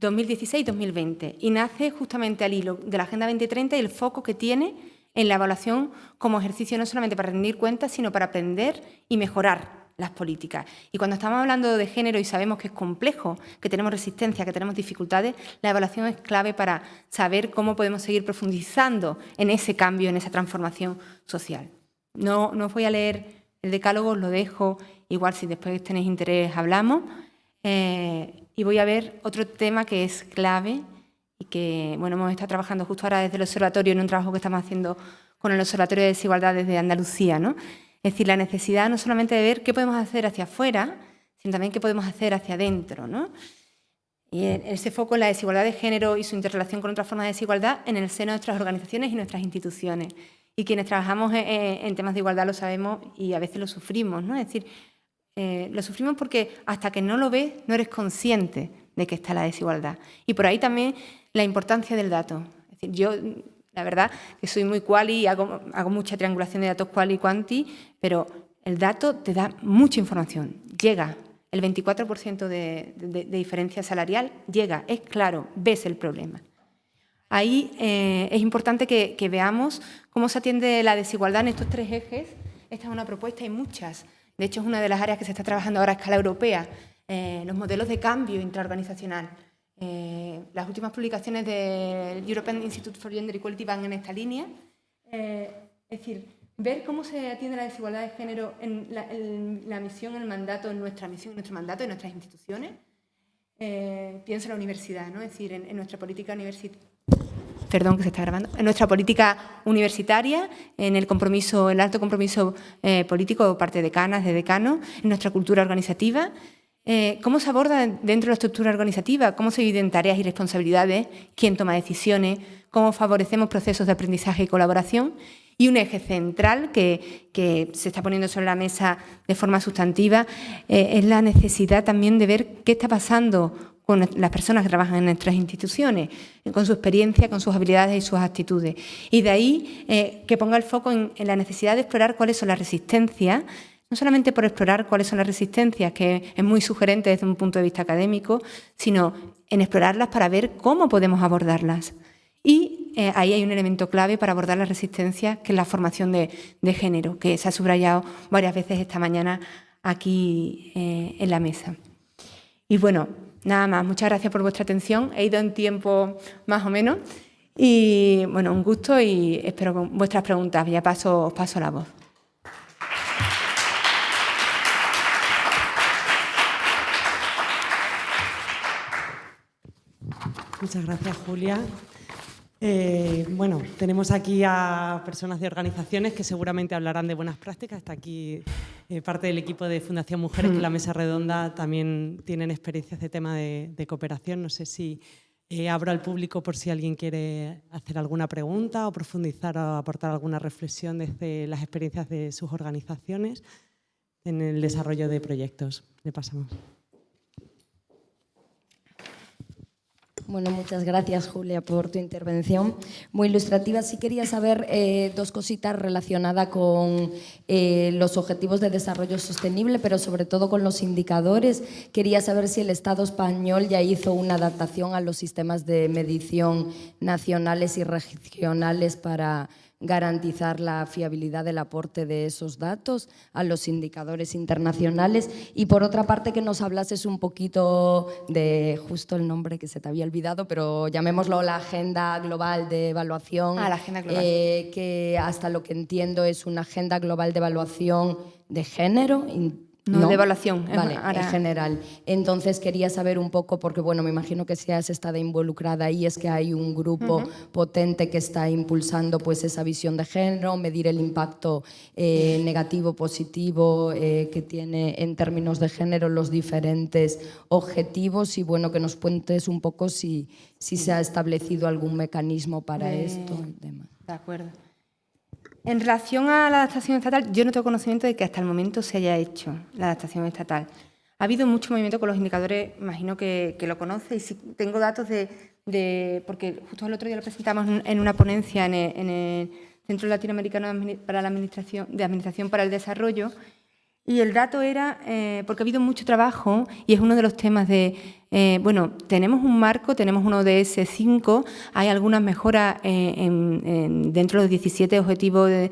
2016-2020, y nace justamente al hilo de la Agenda 2030 y el foco que tiene en la evaluación como ejercicio no solamente para rendir cuentas, sino para aprender y mejorar las políticas. Y cuando estamos hablando de género y sabemos que es complejo, que tenemos resistencia, que tenemos dificultades, la evaluación es clave para saber cómo podemos seguir profundizando en ese cambio, en esa transformación social. No os voy a leer el decálogo, os lo dejo, igual si después tenéis interés hablamos. Y voy a ver otro tema que es clave y que hemos estado trabajando justo ahora desde el observatorio en un trabajo que estamos haciendo con el Observatorio de Desigualdades de Andalucía, ¿no? Es decir, la necesidad no solamente de ver qué podemos hacer hacia afuera, sino también qué podemos hacer hacia adentro, ¿no? Y ese foco en la desigualdad de género y su interrelación con otras formas de desigualdad en el seno de nuestras organizaciones y nuestras instituciones. Y quienes trabajamos en temas de igualdad lo sabemos y a veces lo sufrimos, ¿no? Es decir, lo sufrimos porque hasta que no lo ves no eres consciente de que está la desigualdad. Y por ahí también la importancia del dato. Es decir, yo, la verdad, que soy muy quali, hago mucha triangulación de datos quali y quanti, pero el dato te da mucha información. Llega el 24% de diferencia salarial, llega, es claro, ves el problema. Ahí es importante que veamos cómo se atiende la desigualdad en estos tres ejes. Esta es una propuesta, hay muchas. De hecho, es una de las áreas que se está trabajando ahora a escala europea, los modelos de cambio intraorganizacional. Las últimas publicaciones del European Institute for Gender Equality van en esta línea. Es decir, ver cómo se atiende la desigualdad de género en la misión, el mandato, en nuestra misión, en nuestro mandato, en nuestras instituciones. Pienso en la universidad, ¿no? Es decir, en nuestra política universitaria. Perdón, que se está grabando. En nuestra política universitaria, en el alto compromiso político por parte de decanas, de decanos, en nuestra cultura organizativa, ¿Cómo se aborda dentro de la estructura organizativa? ¿Cómo se dividen tareas y responsabilidades? ¿Quién toma decisiones? ¿Cómo favorecemos procesos de aprendizaje y colaboración? Y un eje central que se está poniendo sobre la mesa de forma sustantiva es la necesidad también de ver qué está pasando con las personas que trabajan en nuestras instituciones, con su experiencia, con sus habilidades y sus actitudes. Y de ahí que ponga el foco en la necesidad de explorar cuáles son las resistencias, no solamente por explorar cuáles son las resistencias, que es muy sugerente desde un punto de vista académico, sino en explorarlas para ver cómo podemos abordarlas. Y ahí hay un elemento clave para abordar las resistencias, que es la formación de género, que se ha subrayado varias veces esta mañana aquí en la mesa. Y bueno, nada más, muchas gracias por vuestra atención. He ido en tiempo más o menos. Y bueno, un gusto y espero con vuestras preguntas. Ya os paso la voz. Muchas gracias, Julia. Bueno, tenemos aquí a personas de organizaciones que seguramente hablarán de buenas prácticas. Está aquí parte del equipo de Fundación Mujeres, que en la mesa redonda también tienen experiencias de tema de cooperación. No sé si abro al público por si alguien quiere hacer alguna pregunta o profundizar o aportar alguna reflexión desde las experiencias de sus organizaciones en el desarrollo de proyectos. Le pasamos. Bueno, muchas gracias, Julia, por tu intervención muy ilustrativa. Sí quería saber dos cositas relacionadas con los objetivos de desarrollo sostenible, pero sobre todo con los indicadores. Quería saber si el Estado español ya hizo una adaptación a los sistemas de medición nacionales y regionales para garantizar la fiabilidad del aporte de esos datos a los indicadores internacionales. Y por otra parte, que nos hablases un poquito de, justo el nombre que se te había olvidado, pero llamémoslo la Agenda Global de Evaluación. La Agenda Global. Que hasta lo que entiendo es una Agenda Global de Evaluación de género. No, de evaluación. Vale, en general. Entonces quería saber un poco, porque bueno, me imagino que si has estado involucrada ahí, es que hay un grupo potente que está impulsando pues esa visión de género, medir el impacto negativo, positivo que tiene en términos de género los diferentes objetivos y bueno, que nos cuentes un poco si se ha establecido algún mecanismo para esto y demás. De acuerdo. En relación a la adaptación estatal, yo no tengo conocimiento de que hasta el momento se haya hecho la adaptación estatal. Ha habido mucho movimiento con los indicadores, imagino que lo conoce, y si tengo datos porque justo el otro día lo presentamos en una ponencia en el Centro Latinoamericano para la Administración para el Desarrollo, y el dato era, porque ha habido mucho trabajo, y es uno de los temas de, bueno, tenemos un marco, tenemos un ODS 5, hay algunas mejoras dentro de los 17 objetivos de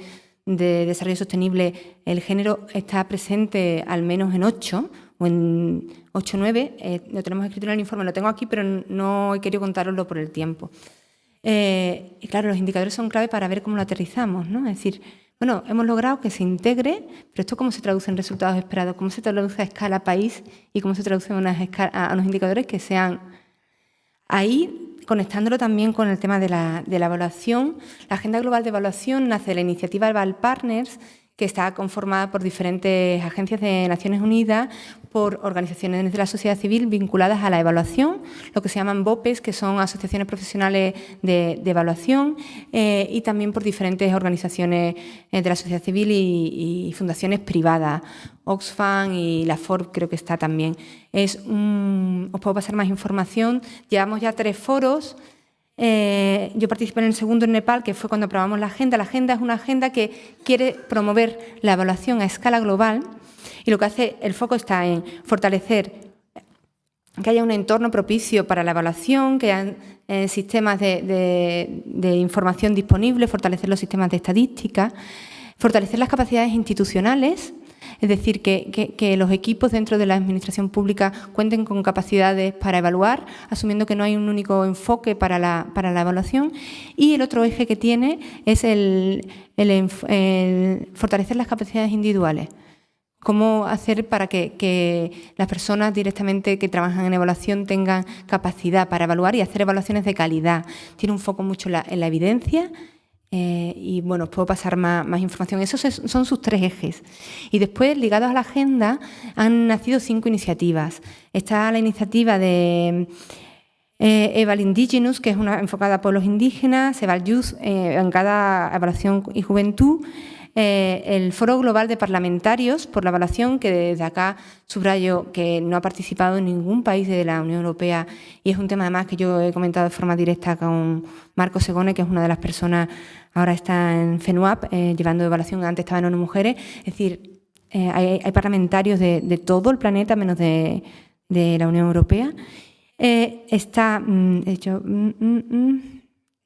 desarrollo sostenible, el género está presente al menos en 8, o en 8 o 9, lo tenemos escrito en el informe, lo tengo aquí, pero no he querido contároslo por el tiempo. Y claro, los indicadores son clave para ver cómo lo aterrizamos, ¿no? Es decir, bueno, hemos logrado que se integre, pero ¿esto cómo se traduce en resultados esperados? ¿Cómo se traduce a escala país y cómo se traduce a unos indicadores que sean ahí, conectándolo también con el tema de la evaluación? La Agenda Global de Evaluación nace de la iniciativa Eval Partners, que está conformada por diferentes agencias de Naciones Unidas, por organizaciones de la sociedad civil vinculadas a la evaluación, lo que se llaman BOPEs, que son asociaciones profesionales de evaluación, y también por diferentes organizaciones de la sociedad civil y fundaciones privadas. Oxfam y la FORB creo que está también. Os puedo pasar más información. Llevamos ya 3 foros. Yo participé en el segundo en Nepal, que fue cuando aprobamos la agenda. La agenda es una agenda que quiere promover la evaluación a escala global y lo que hace, el foco está en fortalecer que haya un entorno propicio para la evaluación, que haya sistemas de información disponibles, fortalecer los sistemas de estadística, fortalecer las capacidades institucionales. Es decir, que los equipos dentro de la administración pública cuenten con capacidades para evaluar, asumiendo que no hay un único enfoque para la evaluación. Y el otro eje que tiene es el fortalecer las capacidades individuales. Cómo hacer para que las personas directamente que trabajan en evaluación tengan capacidad para evaluar y hacer evaluaciones de calidad. Tiene un foco mucho en la evidencia, Y bueno, os puedo pasar más información. Esos son sus 3 ejes. Y después, ligados a la agenda, han nacido 5 iniciativas. Está la iniciativa de Eval Indigenous, que es una enfocada a pueblos indígenas, Eval Youth, enfocada a evaluación y juventud, el Foro Global de Parlamentarios por la Evaluación, que desde acá subrayo que no ha participado en ningún país de la Unión Europea, y es un tema además que yo he comentado de forma directa con Marco Segone, que es una de las personas, ahora está en FENUAP, llevando evaluación, antes estaba en ONU Mujeres. Es decir, hay parlamentarios de todo el planeta, menos de la Unión Europea. Está, de hecho,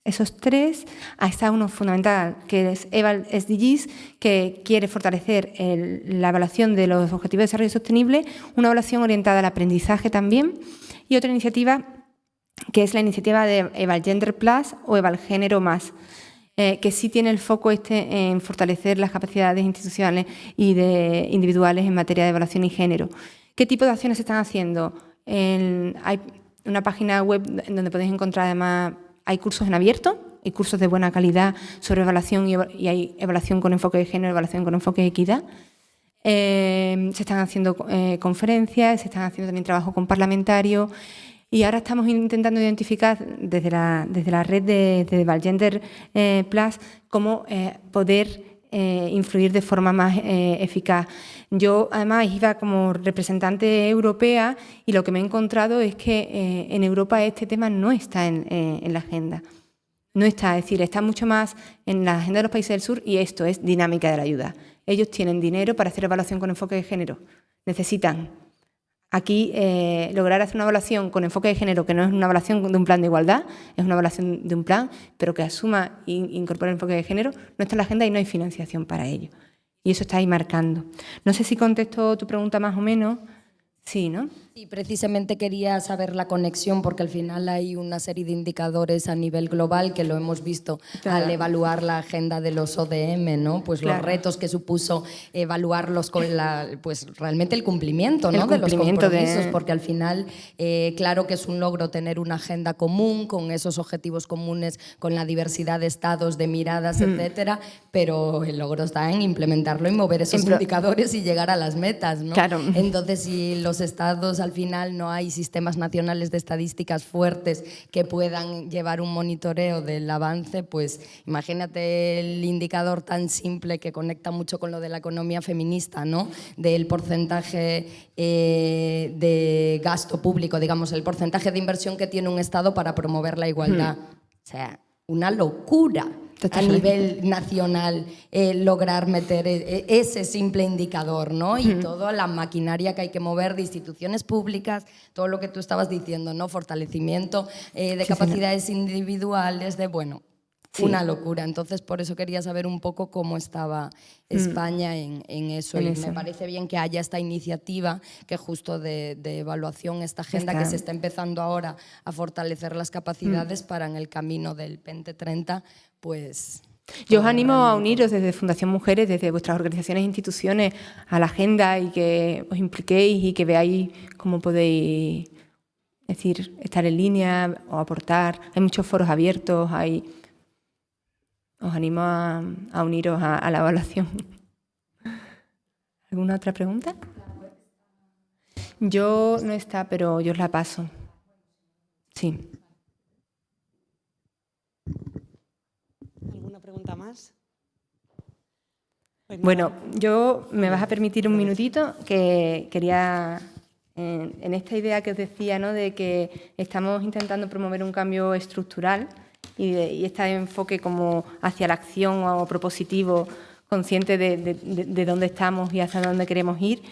esos 3, está uno fundamental, que es Eval SDGs, que quiere fortalecer la evaluación de los Objetivos de Desarrollo Sostenible, una evaluación orientada al aprendizaje también, y otra iniciativa que es la iniciativa de Eval Gender Plus o Eval Género Más, que sí tiene el foco en fortalecer las capacidades institucionales y individuales en materia de evaluación y género. ¿Qué tipo de acciones se están haciendo? Hay una página web donde podéis encontrar además, hay cursos en abierto, hay cursos de buena calidad sobre evaluación y hay evaluación con enfoque de género, evaluación con enfoque de equidad. Se están haciendo conferencias, se están haciendo también trabajo con parlamentarios, y ahora estamos intentando identificar desde la red de Eval Gender Plus cómo poder influir de forma más eficaz. Yo además iba como representante europea y lo que me he encontrado es que en Europa este tema no está en la agenda. No está, es decir, está mucho más en la agenda de los países del sur, y esto es dinámica de la ayuda. Ellos tienen dinero para hacer evaluación con enfoque de género. Necesitan aquí lograr hacer una evaluación con enfoque de género, que no es una evaluación de un plan de igualdad, es una evaluación de un plan, pero que asuma e incorpore el enfoque de género, no está en la agenda y no hay financiación para ello. Y eso está ahí marcando. No sé si contesto tu pregunta más o menos. Sí, ¿no? Sí, precisamente quería saber la conexión, porque al final hay una serie de indicadores a nivel global que lo hemos visto al evaluar la agenda de los ODM, ¿no? Pues los retos que supuso evaluarlos con pues realmente el cumplimiento, ¿no? De los compromisos, porque al final, claro que es un logro tener una agenda común con esos objetivos comunes, con la diversidad de estados, de miradas, etcétera, pero el logro está en implementarlo y mover esos indicadores y llegar a las metas, ¿no? Claro. Entonces, si los estados al final no hay sistemas nacionales de estadísticas fuertes que puedan llevar un monitoreo del avance, pues imagínate el indicador tan simple que conecta mucho con lo de la economía feminista, ¿no? Del porcentaje de gasto público, digamos, el porcentaje de inversión que tiene un estado para promover la igualdad. O sea, una locura. A nivel nacional, lograr meter ese simple indicador, ¿no? Y toda la maquinaria que hay que mover de instituciones públicas, todo lo que tú estabas diciendo, ¿no? Fortalecimiento de capacidades individuales, bueno, una locura. Entonces, por eso quería saber un poco cómo estaba España en eso. Y me parece bien que haya esta iniciativa que justo de evaluación, esta agenda que se está empezando ahora a fortalecer las capacidades para en el camino del 2030, pues... Yo os animo a uniros desde Fundación Mujeres, desde vuestras organizaciones e instituciones, a la agenda, y que os impliquéis y que veáis cómo podéis, es decir, estar en línea o aportar. Hay muchos foros abiertos, os animo a uniros a la evaluación. ¿Alguna otra pregunta? Yo no está, pero yo os la paso. Sí. ¿Alguna pregunta más? Pues bueno, yo me vas a permitir un minutito, que quería, en esta idea que os decía, ¿no? De que estamos intentando promover un cambio estructural y este enfoque como hacia la acción o propositivo, consciente de dónde estamos y hacia dónde queremos ir.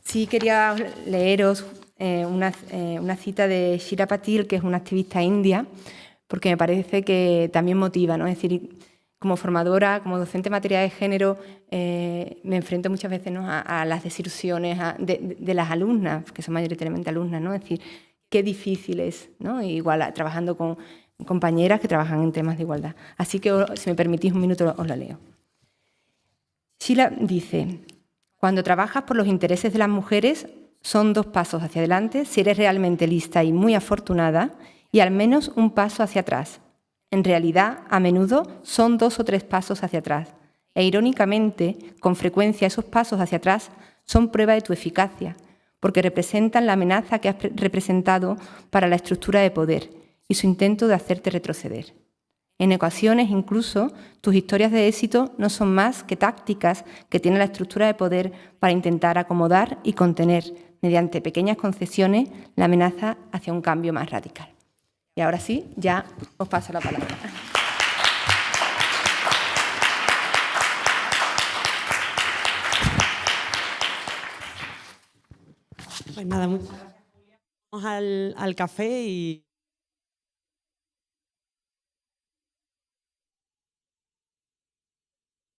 Sí quería leeros una cita de Shira Patil, que es una activista india, porque me parece que también motiva, ¿no? Es decir, como formadora, como docente en materia de género, me enfrento muchas veces, ¿no? a las desilusiones de las alumnas, que son mayoritariamente alumnas, ¿no? Es decir, qué difícil es, ¿no? Igual trabajando con compañeras que trabajan en temas de igualdad. Así que, si me permitís un minuto, os la leo. Sheila dice: cuando trabajas por los intereses de las mujeres, son 2 pasos hacia adelante si eres realmente lista y muy afortunada, y al menos un paso hacia atrás. En realidad, a menudo son 2 o 3 pasos hacia atrás. E irónicamente, con frecuencia esos pasos hacia atrás son prueba de tu eficacia, porque representan la amenaza que has representado para la estructura de poder y su intento de hacerte retroceder. En ocasiones, incluso, tus historias de éxito no son más que tácticas que tiene la estructura de poder para intentar acomodar y contener, mediante pequeñas concesiones, la amenaza hacia un cambio más radical. Y ahora sí, ya os paso la palabra. Pues nada, muchas gracias. Vamos al café y...